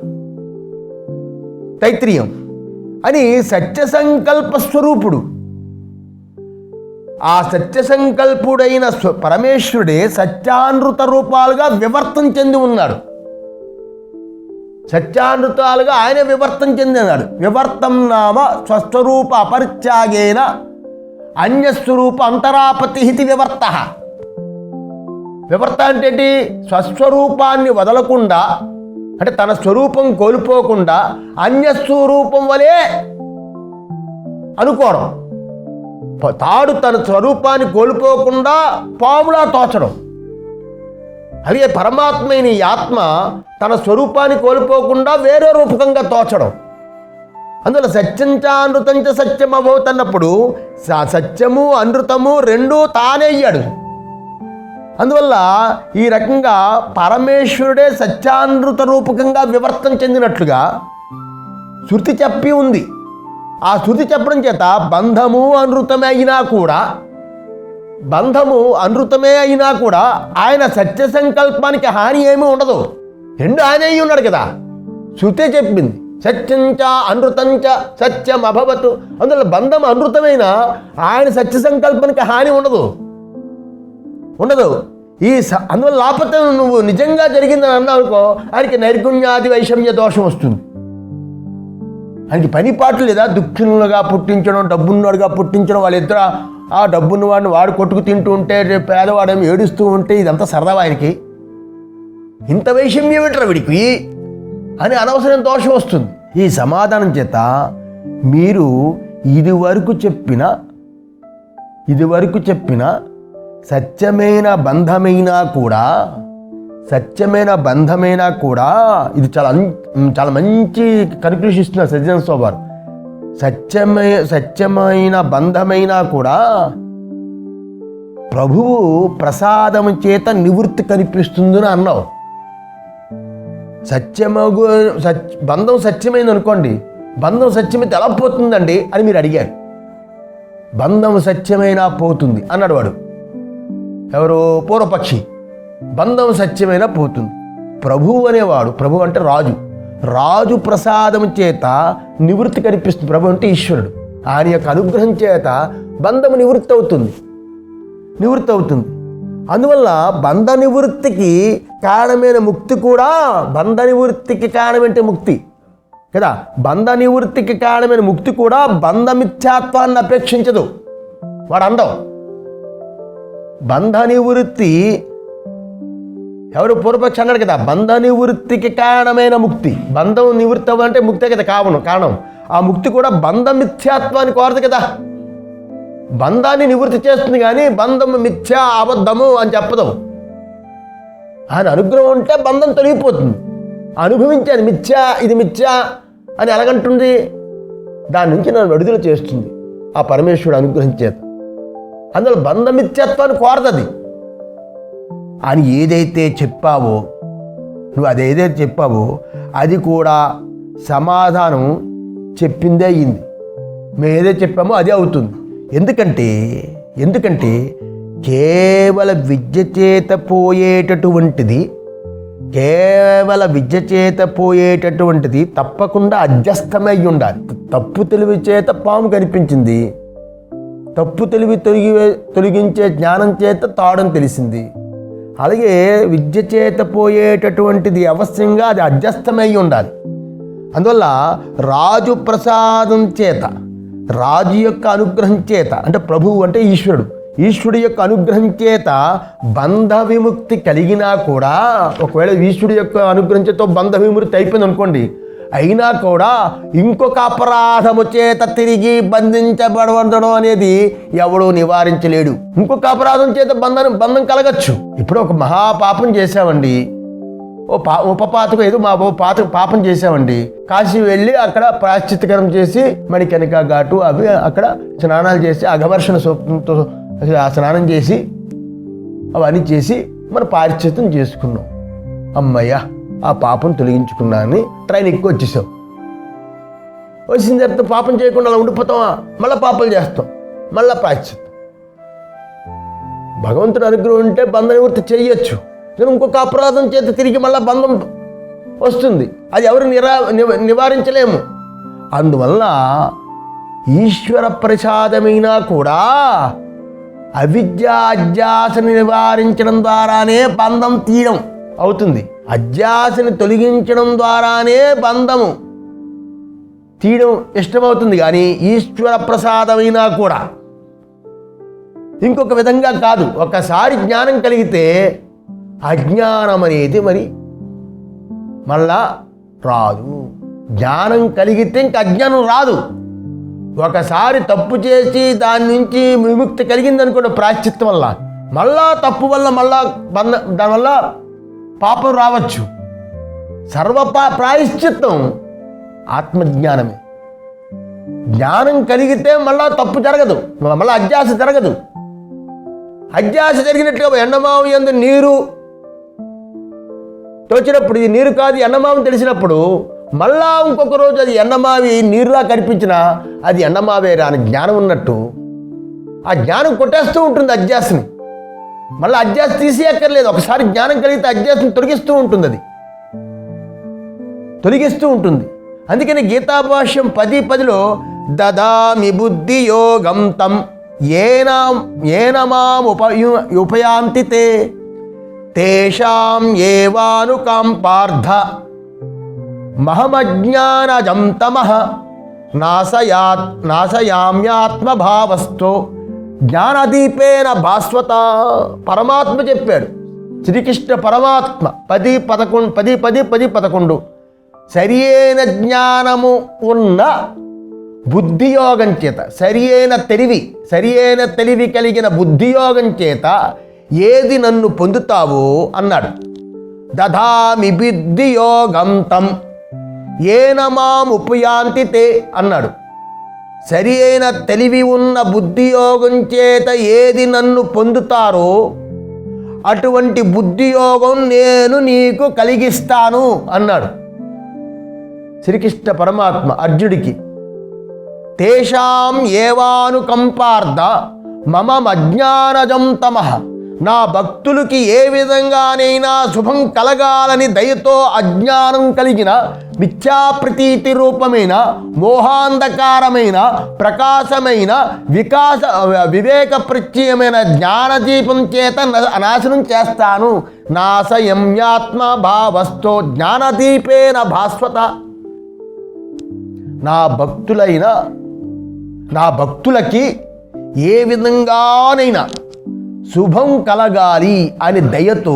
తైత్రీయం అని సత్య సంకల్ప స్వరూపుడు. ఆ సత్య సంకల్పుడైన పరమేశ్వరుడే సత్యానృత రూపాలుగా వివర్తం చెంది ఉన్నాడు. సత్యానృతాలుగా ఆయన వివర్తం చెందినాడు. వివర్తం నామ స్వస్వరూప అపరిత్యాగేన అన్యస్వరూప అంతరాపతి ఇది వివర్త. వివర్త అంటే ఏంటి? స్వస్వరూపాన్ని వదలకుండా అంటే తన స్వరూపం కోల్పోకుండా అన్యస్వరూపం వలె అనుకోవడం. తాడు తన స్వరూపాన్ని కోల్పోకుండా పాములా తోచడం. అలాగే పరమాత్మైన ఈ ఆత్మ తన స్వరూపాన్ని కోల్పోకుండా వేరే రూపకంగా తోచడం. అందువల్ల సత్యంచ అనృతంచ సత్యం అభవతన్నప్పుడు సత్యము అనృతము రెండూ తానే అయ్యాడు. అందువల్ల ఈ రకంగా పరమేశ్వరుడే సత్యానృత రూపకంగా వివర్తం చెందినట్లుగా శృతి చెప్పి ఉంది. ఆ శృతి చెప్పడం చేత బంధము అనృతమే అయినా కూడా ఆయన సత్య సంకల్పానికి హాని ఏమీ ఉండదు. రెండు ఆయన అయి ఉన్నాడు కదా. శృతే చెప్పింది సత్యంచ అనృతంచ సత్యం అభవతు. అందువల్ల బంధం అనృతమైన ఆయన సత్య సంకల్పానికి హాని ఉండదు. అందువల్ల లేకపోతే నువ్వు నిజంగా జరిగిందని అన్నావు అనుకో, ఆయనకి నైర్గుణ్యాది వైషమ్య దోషం వస్తుంది. ఆయనకి పని పాటలు లేదా? దుఃఖులుగా పుట్టించడం, డబ్బున్నవాడుగా పుట్టించడం, వాళ్ళిద్దరు ఆ డబ్బున్నవాడిని వాడు కొట్టుకు తింటూ ఉంటే పేదవాడేమో ఏడుస్తూ ఉంటే ఇదంతా సరదా. ఆయనకి ఇంత వైషమ్యం ఏంటరా వీడికి అని అనవసరం దోషం వస్తుంది. ఈ సమాధానం చేత మీరు ఇదివరకు చెప్పిన సత్యమైన బంధమైనా కూడా ఇది చాలా మంచి కన్క్లూషన్ ఇస్తున్నారు సజ్జన స్వభావం. సత్యమైన బంధమైనా కూడా ప్రభువు ప్రసాదం చేత నివృత్తి కనిపిస్తుందని అన్నావు. బంధం సత్యమైంది అనుకోండి, బంధం సత్యమైతే ఎలా పోతుందండి అని మీరు అడిగారు. బంధం సత్యమైనా పోతుంది అన్నాడు వాడు. ఎవరు? పూర్వపక్షి. బంధం సత్యమైనా పోతుంది. ప్రభువు అనేవాడు, ప్రభు అంటే రాజు ప్రసాదం చేత నివృత్తి కనిపిస్తుంది. ప్రభు అంటే ఈశ్వరుడు. ఆయన యొక్క అనుగ్రహం చేత బంధం నివృత్తి అవుతుంది. అందువల్ల బంధ నివృత్తికి కారణమైన ముక్తి కూడా, బంధ నివృత్తికి కారణమంటే ముక్తి కదా. బంధ నివృత్తికి కారణమైన ముక్తి కూడా బంధమిథ్యాత్వాన్ని అపేక్షించదు. వాడు అందం బంధ నివృత్తి. ఎవరు? పూర్వపక్షి అన్నాడు కదా, బంధ నివృత్తికి కారణమైన ముక్తి. బంధం నివృత్తి అవ్వాలంటే ముక్తే కదా కారణం. ఆ ముక్తి కూడా బంధమిథ్యాత్వాన్ని కోరదు కదా. బంధాన్ని నివృత్తి చేస్తుంది కానీ బంధం మిథ్యా అబద్ధము అని చెప్పదు. ఆయన అనుగ్రహం ఉంటే బంధం తొలగిపోతుంది. అనుభవించాను ఇది మిథ్యా అని ఎలాగంటుంది? దాని నుంచి నన్ను విడుదల చేస్తుంది ఆ పరమేశ్వరుడు అనుగ్రహం చేత. అందులో బంధమిథ్యత్వాన్ని కోరదది అని ఏదైతే చెప్పావో నువ్వు అదేదైతే చెప్పావో అది కూడా సమాధానం చెప్పిందే అయింది. మేము ఏదైతే చెప్పామో అదే అవుతుంది. ఎందుకంటే కేవల విద్య చేత పోయేటటువంటిది తప్పకుండా అధ్యస్థమై ఉండాలి. తప్పు తెలివి చేత పాము కనిపించింది, తప్పు తెలివి తొలగించే జ్ఞానం చేత తాడని తెలిసింది. అలాగే విద్య చేత పోయేటటువంటిది అవశ్యంగా అది అధ్యస్థమై ఉండాలి. అందువల్ల రాజు ప్రసాదం చేత, రాజు యొక్క అనుగ్రహం చేత, అంటే ప్రభువు అంటే ఈశ్వరుడి యొక్క అనుగ్రహం చేత బంధ విముక్తి కలిగినా కూడా, ఒకవేళ ఈశ్వరుడి యొక్క అనుగ్రహం చేత బంధ విముక్తి అయిపోయింది అనుకోండి, అయినా కూడా ఇంకొక అపరాధము చేత తిరిగి బంధించబడడం అనేది ఎవడూ నివారించలేడు. ఇంకొక అపరాధం చేత బంధం కలగచ్చు. ఇప్పుడు ఒక మహాపాపం చేశామండి, ఉపపాతకం ఏదో పాపం చేసామండి, కాశీ వెళ్ళి అక్కడ ప్రాశ్చిత్కరం చేసి మణికణిక ఘాటు అవి అక్కడ స్నానాలు చేసి అఘవర్షణ సూక్తంతో స్నానం చేసి అవన్నీ చేసి మన పారిశ్చిత్తం చేసుకున్నాం. అమ్మయ్య ఆ పాపం తొలగించుకున్నానని ట్రైన్ ఎక్కువ వచ్చేసావు. వచ్చిన తర్వాత పాపం చేయకుండా అలా ఉండిపోతావా? మళ్ళీ పాపాలు చేస్తాం, మళ్ళీ ప్రాశ్చిత్తం. భగవంతుడు అనుగ్రహం ఉంటే బంధ నివృత్తి చేయొచ్చు. ఇంకొక అపరాధం చేత తిరిగి మళ్ళీ బంధం వస్తుంది, అది ఎవరు నివారించలేము. అందువల్ల ఈశ్వర ప్రసాదమైనా కూడా అవిద్య అధ్యాసని నివారించడం ద్వారానే బంధం తీయడం అవుతుంది. అధ్యాసని తొలగించడం ద్వారానే బంధము తీయడం ఇష్టమవుతుంది. కానీ ఈశ్వర ప్రసాదమైనా కూడా ఇంకొక విధంగా కాదు. ఒకసారి జ్ఞానం కలిగితే అజ్ఞానం అనేది మరి మళ్ళా రాదు. జ్ఞానం కలిగితే ఇంక అజ్ఞానం రాదు. ఒకసారి తప్పు చేసి దాని నుంచి విముక్తి కలిగింది అనుకోండి ప్రాశ్చిత్తం వల్ల, మళ్ళా తప్పు వల్ల మళ్ళా దానివల్ల పాపం రావచ్చు. ప్రాయశ్చిత్తం ఆత్మజ్ఞానమే. జ్ఞానం కలిగితే మళ్ళా తప్పు జరగదు, మళ్ళీ అధ్యాస జరగదు. అధ్యాస జరిగినట్లుగా ఎండమావి యందు నీరు తోచినప్పుడు ఇది నీరు కాదు ఎండమావి తెలిసినప్పుడు మళ్ళా ఇంకొక రోజు అది ఎండమావి నీరులా కనిపించినా అది ఎండమావేరా అని జ్ఞానం ఉన్నట్టు ఆ జ్ఞానం కొట్టేస్తూ ఉంటుంది అధ్యాసని. మళ్ళీ అధ్యాస తీసేయక్కర్లేదు. ఒకసారి జ్ఞానం కలిగితే అధ్యాసని తొలగిస్తూ ఉంటుంది, అది తొలగిస్తూ ఉంటుంది. అందుకని గీతాభాష్యం 10:10లో దదామి బుద్ధి యోగం తం ఏన మాం ఉపయాంతి తేషాం ఏవానుకాం పార్థ మహమజ్ఞానజం తమః నాశయామ్యాత్మభావస్థో జ్ఞానదీపేన భాస్వత. పరమాత్మ చెప్పాడు, శ్రీకృష్ణ పరమాత్మ 10:11 సరి అయిన జ్ఞానము ఉన్న బుద్ధియోగం చేత, సరి అయిన తెలివి కలిగిన బుద్ధియోగం చేత ఏది నన్ను పొందుతావో అన్నాడు. దధామి బుద్ధియోగం తం ఏన మాం ఉపయాంతి తే అన్నాడు. సరి అయిన తెలివి ఉన్న బుద్ధియోగం చేత ఏది నన్ను పొందుతారో అటువంటి బుద్ధియోగం నేను నీకు కలిగిస్తాను అన్నాడు శ్రీకృష్ణ పరమాత్మ అర్జుడికి. తేషాం ఏవానుకంపార్థ మమ మజ్ఞానజం తమః. నా భక్తులకి ఏ విధంగానైనా శుభం కలగాలని దయతో అజ్ఞానం కలిగిన మిథ్యాప్రతీతి రూపమైన మోహాంధకారమైన ప్రకాశమైన వివేక ప్రత్యయమైన జ్ఞానదీపం చేత నాశనం చేస్తాను. నాశయమ్యాత్మ భావస్థో జ్ఞానదీపేన భాస్వత. నా భక్తులకి ఏ విధంగానైనా శుభం కలగాలి అని దయతో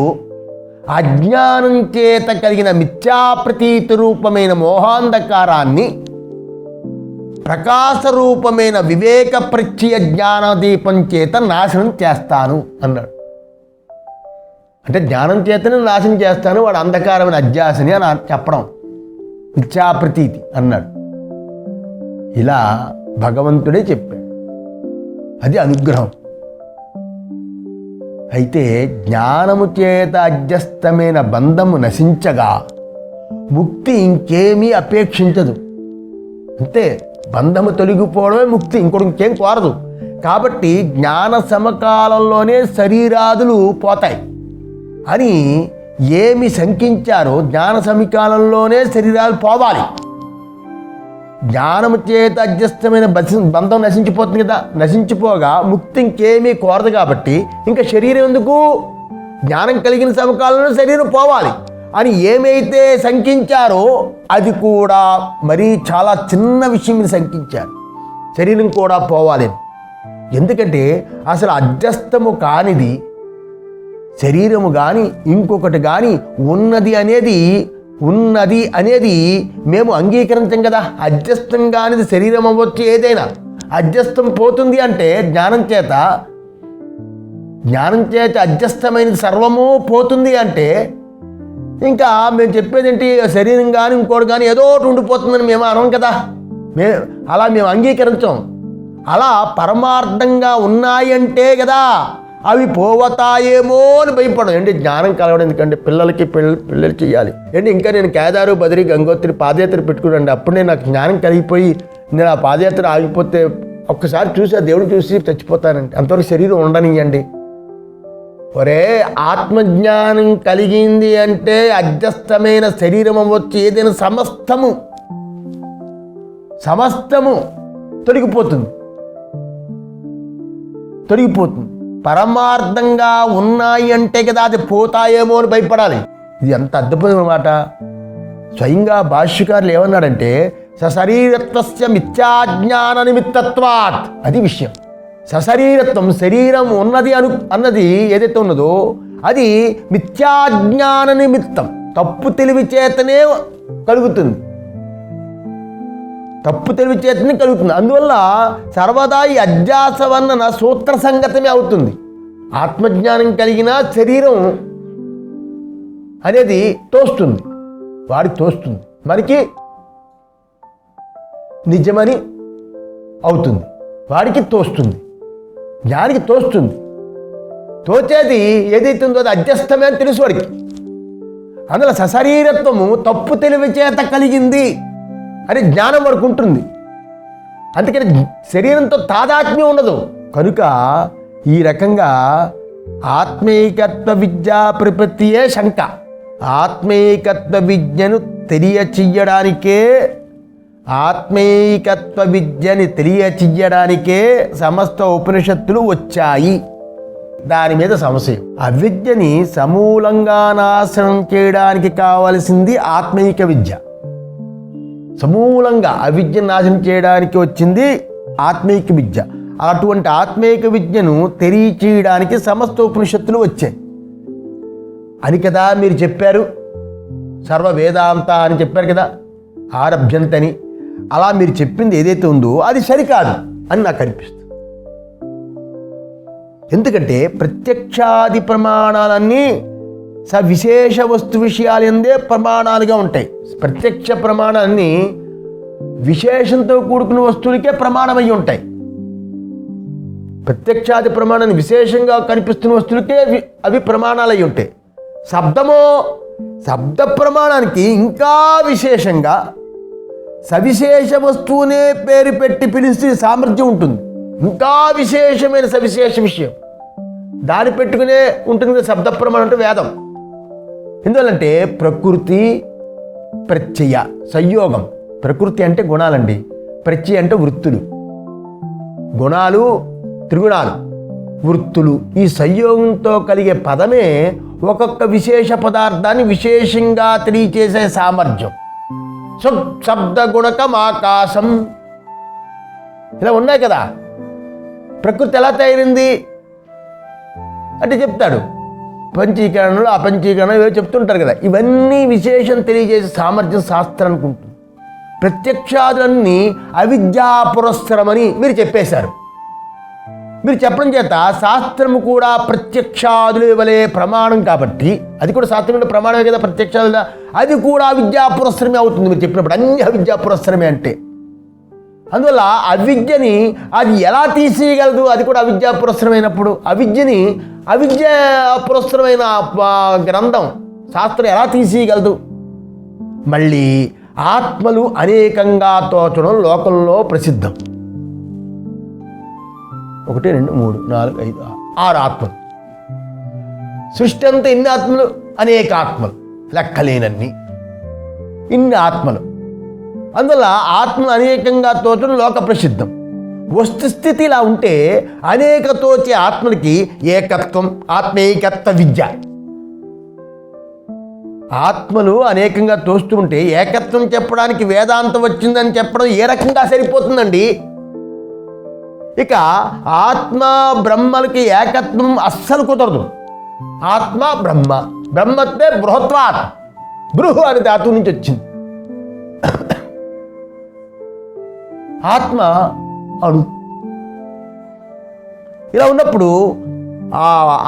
అజ్ఞానం చేత కలిగిన మిథ్యాప్రతీతి రూపమైన మోహాంధకారాన్ని ప్రకాశ రూపమైన వివేక ప్రత్యయ జ్ఞానదీపం చేత నాశనం చేస్తాను అన్నాడు. అంటే జ్ఞానం చేతనే నాశనం చేస్తాను, వాడు అంధకారమైన అధ్యాసని అని చెప్పడం మిథ్యాప్రతీతి అన్నాడు. ఇలా భగవంతుడే చెప్పాడు. అది అనుగ్రహం. అయితే జ్ఞానము చేత అధ్యస్తమైన బంధము నశించగా ముక్తి ఇంకేమీ అపేక్షించదు. అంతే, బంధము తొలగిపోవడమే ముక్తి, ఇంకేం కోరదు. కాబట్టి జ్ఞాన సమకాలంలోనే శరీరాదులు పోతాయి అని ఏమి శంకించారో జ్ఞాన సమకాలంలోనే శరీరాలు పోవాలి. జ్ఞానము చేత అధ్యస్తమైన బంధం నశించిపోతుంది కదా, నశించిపోగా ముక్తి ఇంకేమీ కోరదు. కాబట్టి ఇంకా శరీరం ఎందుకు? జ్ఞానం కలిగిన సమకాలంలో శరీరం పోవాలి అని ఏమైతే శంకించారో అది కూడా మరీ చాలా చిన్న విషయం శంకించారు. శరీరం కూడా పోవాలి. ఎందుకంటే అసలు అధ్యస్తము కానిది శరీరము కానీ ఇంకొకటి కానీ ఉన్నది అనేది మేము అంగీకరించాం కదా. అధ్యస్తం కానిది శరీరం అవ్వచ్చు, ఏదైనా అధ్యస్తం పోతుంది అంటే జ్ఞానం చేత అధ్యస్తమైనది సర్వము పోతుంది అంటే ఇంకా మేము చెప్పేది ఏంటి? శరీరం కానీ ఇంకోటి కానీ ఏదో ఒకటి ఉండిపోతుందని మేము అనం కదా. అలా మేము అంగీకరించాం. అలా పరమార్థంగా ఉన్నాయంటే కదా అవి పోవతాయేమో అని భయపడదు. ఏంటి జ్ఞానం కలవడం ఎందుకంటే పిల్లలు చేయాలి ఏంటి? ఇంకా నేను కేదారు బద్రి గంగోత్రి పాదయాత్ర పెట్టుకున్నాండి. అప్పుడే నాకు జ్ఞానం కలిగిపోయి నేను ఆ పాదయాత్ర ఆగిపోతే ఒక్కసారి చూసి ఆ దేవుడిని చూసి చచ్చిపోతానండి. అంతవరకు శరీరం ఉండనియండి. ఒరే, ఆత్మజ్ఞానం కలిగింది అంటే అధ్యస్తమైన శరీరం అవ్వచ్చు, ఏదైనా సమస్తము తొలగిపోతుంది. పరమార్థంగా ఉన్నాయి అంటే కదా అది పోతాయేమో అని భయపడాలి. ఇది ఎంత అద్భుతమైన మాట. స్వయంగా భాష్యకారులు ఏమన్నాడంటే సశరీరత్వస్య మిథ్యాజ్ఞాన నిమిత్తత్వాత్, అది విషయం. సశరీరత్వం, శరీరం అన్నది ఏదైతే ఉన్నదో అది మిథ్యాజ్ఞాన నిమిత్తం, తప్పు తెలివి చేతనే కలుగుతుంది. అందువల్ల సర్వదా ఈ అధ్యాసవర్ణన సూత్ర సంగతమే అవుతుంది. ఆత్మజ్ఞానం కలిగిన శరీరం అనేది తోస్తుంది, మనకి నిజమని అవుతుంది, వాడికి తోస్తుంది, జ్ఞానికి తోస్తుంది. తోచేది ఏదైతే ఉందో అది అధ్యస్తమే అని తెలుసు వాడికి. అందులో సశరీరత్వము తప్పు తెలివి చేత కలిగింది అని జ్ఞానం వరకు ఉంటుంది. అందుకని శరీరంతో తాదాత్మ్యం ఉండదు. కనుక ఈ రకంగా ఆత్మీకత్వ విద్యా ప్రపత్తియే శంక. ఆత్మీకత్వ విద్యను తెలియచెయ్యడానికే సమస్త ఉపనిషత్తులు వచ్చాయి. దాని మీద సంశయం. అవిద్యని సమూలంగా నాశనం చేయడానికి కావలసింది ఆత్మీక విద్య. సమూలంగా అవిద్యను నాశనం చేయడానికి వచ్చింది ఆత్మీక విద్య. అటువంటి ఆత్మీక విద్యను తెలియచేయడానికి సమస్త ఉపనిషత్తులు వచ్చాయి అని కదా మీరు చెప్పారు. సర్వ వేదాంత అని చెప్పారు కదా, ఆరభ్యంతని. అలా మీరు చెప్పింది ఏదైతే ఉందో అది సరికాదు అని నాకు అనిపిస్తుంది. ఎందుకంటే ప్రత్యక్షాది ప్రమాణాలన్నీ విశేష వస్తు విషయాలందే ప్రమాణాలుగా ఉంటాయి. ప్రత్యక్ష ప్రమాణాన్ని విశేషంతో కూడుకున్న వస్తువులకే ప్రమాణమై ఉంటాయి. ప్రత్యక్షాది ప్రమాణాన్ని విశేషంగా కనిపిస్తున్న వస్తువులకే అవి ప్రమాణాలు అయి ఉంటాయి. శబ్ద ప్రమాణానికి ఇంకా విశేషంగా సవిశేష వస్తువునే పేరు పెట్టి పిలిస్తే సామర్థ్యం ఉంటుంది. ఇంకా విశేషమైన సవిశేష విషయం దాన్ని పెట్టుకునే ఉంటుంది శబ్ద ప్రమాణం అంటే వేదం. ఎందువల్లంటే ప్రకృతి ప్రత్యయ సంయోగం. ప్రకృతి అంటే గుణాలండి, ప్రత్యయ అంటే వృత్తులు. గుణాలు త్రిగుణాలు, వృత్తులు, ఈ సంయోగంతో కలిగే పదమే ఒక్కొక్క విశేష పదార్థాన్ని విశేషంగా తెలియచేసే సామర్థ్యం. శబ్ద గుణకం ఆకాశం ఇలా ఉన్నాయి కదా. ప్రకృతి ఎలా తయారైంది అంటే చెప్తాడు. పంచీకరణలు అపంచీకరణ ఇవే చెప్తుంటారు కదా. ఇవన్నీ విశేషం తెలియజేసే సామర్థ్యం శాస్త్రానికి ఉంటుంది. ప్రత్యక్షాదులన్నీ అవిద్యా పురస్సరమని మీరు చెప్పేశారు. మీరు చెప్పడం చేత శాస్త్రము కూడా ప్రత్యక్షాదులు ఇవ్వలే ప్రమాణం కాబట్టి అది కూడా శాస్త్రం ప్రమాణమే కదా. ప్రత్యక్షాదులు అది కూడా అవిద్యా పురస్సరమే అవుతుంది. మీరు చెప్పినప్పుడు అన్ని అవిద్యా పురస్సరమే అంటే అందువల్ల అవిద్యని అది ఎలా తీసేయగలదు? అది కూడా అవిద్యా పురస్సరమైనప్పుడు అవిద్య పురస్సరమైన గ్రంథం శాస్త్రం ఎలా తీసేయగలదు? మళ్ళీ ఆత్మలు అనేకంగా తోచడం లోకంలో ప్రసిద్ధం. 1 2 3 4 5 6 ఆత్మలు. సృష్టి అంతా ఇన్ని ఆత్మలు, అనేక ఆత్మలు, లెక్కలేనన్ని ఇన్ని ఆత్మలు. అందువల్ల ఆత్మలు అనేకంగా తోచడం లోక ప్రసిద్ధం. వస్తుస్థితి ఇలా ఉంటే అనేక తోచే ఆత్మలకి ఏకత్వం, ఆత్మైకత్వ విద్య. ఆత్మలు అనేకంగా తోస్తూ ఉంటే ఏకత్వం చెప్పడానికి వేదాంతం వచ్చిందని చెప్పడం ఏ రకంగా సరిపోతుందండి? ఇక ఆత్మ బ్రహ్మలకి ఏకత్వం అస్సలు కుదరదు. ఆత్మ బ్రహ్మ, బ్రహ్మత్వే బృహత్వాత్, బృహు అనే ధాతువు నుంచి వచ్చింది. ఆత్మ అణు. ఇలా ఉన్నప్పుడు ఆ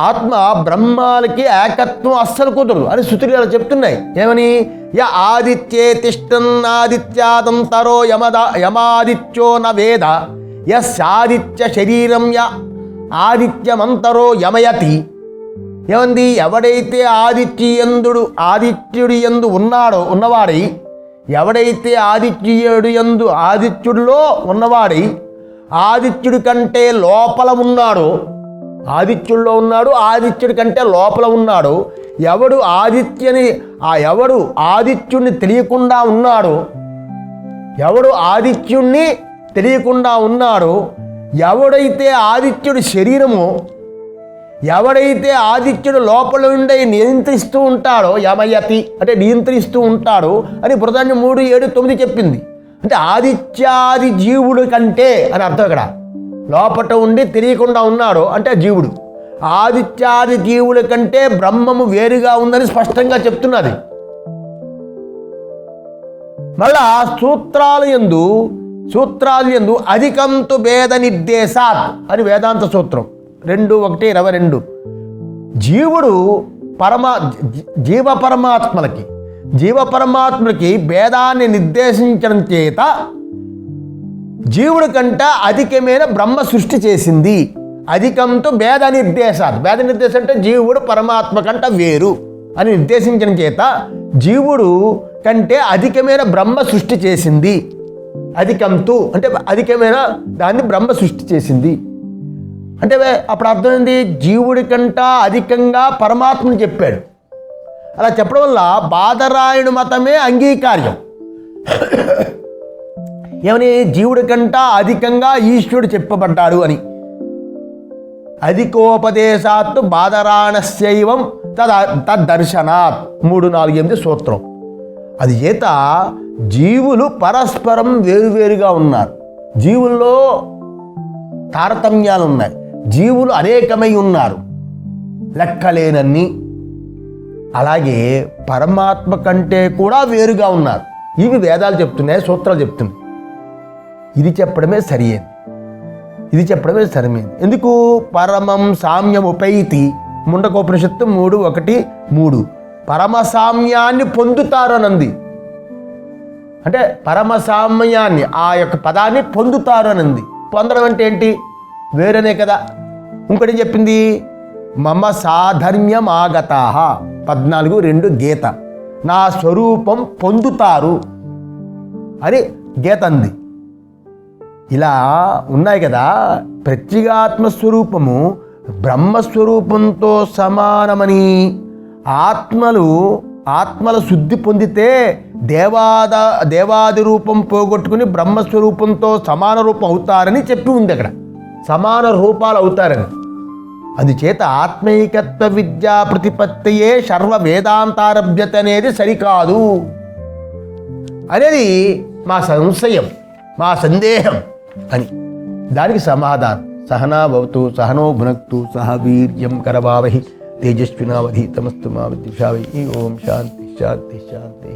ఆత్మ బ్రహ్మాలకి ఏకత్వం అస్సలు కుదరదు అని శృతులు అలా చెప్తున్నాయి. ఏమని? య ఆదిత్యే తిష్టన్నాదిత్యాదంతరో యమాదిత్యో న వేద యస్యాదిత్య శరీరం య ఆదిత్యమంతరో యమయతి. ఏమంది? ఎవడైతే ఆదిత్యుడి యందు ఉన్నవాడై, ఎవడైతే ఆదిత్యుడిలో ఉన్నవాడై ఆదిత్యుడి కంటే లోపల ఉన్నాడో, ఆదిత్యుల్లో ఉన్నాడు, ఆదిత్యుడి కంటే లోపల ఉన్నాడు. ఎవడు ఆదిత్యుడిని తెలియకుండా ఉన్నాడో, ఎవడైతే ఆదిత్యుడి శరీరము, ఎవడైతే ఆదిత్యుడు లోపల ఉండే నియంత్రిస్తూ ఉంటాడో, యమయతి అంటే నియంత్రిస్తూ ఉంటాడో అని బృహదారణ్యం 3, 7, 9 చెప్పింది. అంటే ఆదిత్యాది జీవుడు కంటే అని అర్థం. ఇక్కడ లోపట ఉండి తెలియకుండా ఉన్నాడు అంటే జీవుడు. ఆదిత్యాది జీవుల కంటే బ్రహ్మము వేరుగా ఉందని స్పష్టంగా చెప్తున్నది. మళ్ళా సూత్రాలు యందు అధికంతు భేద నిర్దేశాత్ అని వేదాంత సూత్రం 2:1:22. జీవ పరమాత్మలకి భేదాన్ని నిర్దేశించడం చేత జీవుడి కంట అధికమైన బ్రహ్మ సృష్టి చేసింది. అధికంతో భేద నిర్దేశాత్. భేద నిర్దేశం అంటే జీవుడు పరమాత్మ కంట వేరు అని నిర్దేశించడం చేత జీవుడు కంటే అధికమైన బ్రహ్మ సృష్టి చేసింది. అధికంతు అంటే అధికమైన దాన్ని బ్రహ్మ సృష్టి చేసింది అంటే అప్పుడు అర్థమైంది, జీవుడి కంట అధికంగా పరమాత్మని చెప్పాడు. అలా చెప్పడం వల్ల బాదరాయణ మతమే అంగీకార్యం. ఏమని? జీవుడి కంట అధికంగా ఈశ్వరుడు చెప్పబడ్డాడు అని. అధికోపదేశాత్తు బాదరాయణస్యైవం తద్దర్శనాత్ 3:4-8 సూత్రం. అది చేత జీవులు పరస్పరం వేరువేరుగా ఉన్నారు. జీవుల్లో తారతమ్యాలు ఉన్నాయి. జీవులు అనేకమై ఉన్నారు, లెక్కలేనన్ని. అలాగే పరమాత్మ కంటే కూడా వేరుగా ఉన్నారు. ఇవి వేదాలు చెప్తున్నాయి, సూత్రాలు చెప్తున్నాయి. ఇది చెప్పడమే సరైనది. ఎందుకు? పరమం సామ్యం ఉపైతి ముండకోపనిషత్తు 3:1-3 పరమ సామ్యాన్ని పొందుతారు అనంది. అంటే పరమ సామ్యాన్ని, ఆ యొక్క పదాన్ని పొందుతారు అనంది. పొందడం అంటే ఏంటి? వేరనే కదా. ఇంకోటి చెప్పింది, మమ సాధర్మ్యమాగతాః 14:2 గీత. నా స్వరూపం పొందుతారు అని గీత అంది. ఇలా ఉన్నాయి కదా. ప్రత్యేగాత్మస్వరూపము బ్రహ్మస్వరూపంతో సమానమని ఆత్మల శుద్ధి పొందితే దేవాది రూపం పోగొట్టుకుని బ్రహ్మస్వరూపంతో సమాన రూపం అవుతారని చెప్పి ఉంది. అక్కడ సమాన రూపాలు అవుతారని. అందుచేత ఆత్మైకత్వ విద్యా ప్రతిపత్తియే సర్వ వేదాంతారభ్యత అనేది సరికాదు అనేది మా సంశయం, మా సందేహం అని. దానికి సమాధానం సహనా భవతు సహనో భునక్తు సహ వీర్యం కరవావహి తేజస్వినావధీతమస్తు మా విద్విషావహి. ఓం శాంతి శాంతి శాంతి.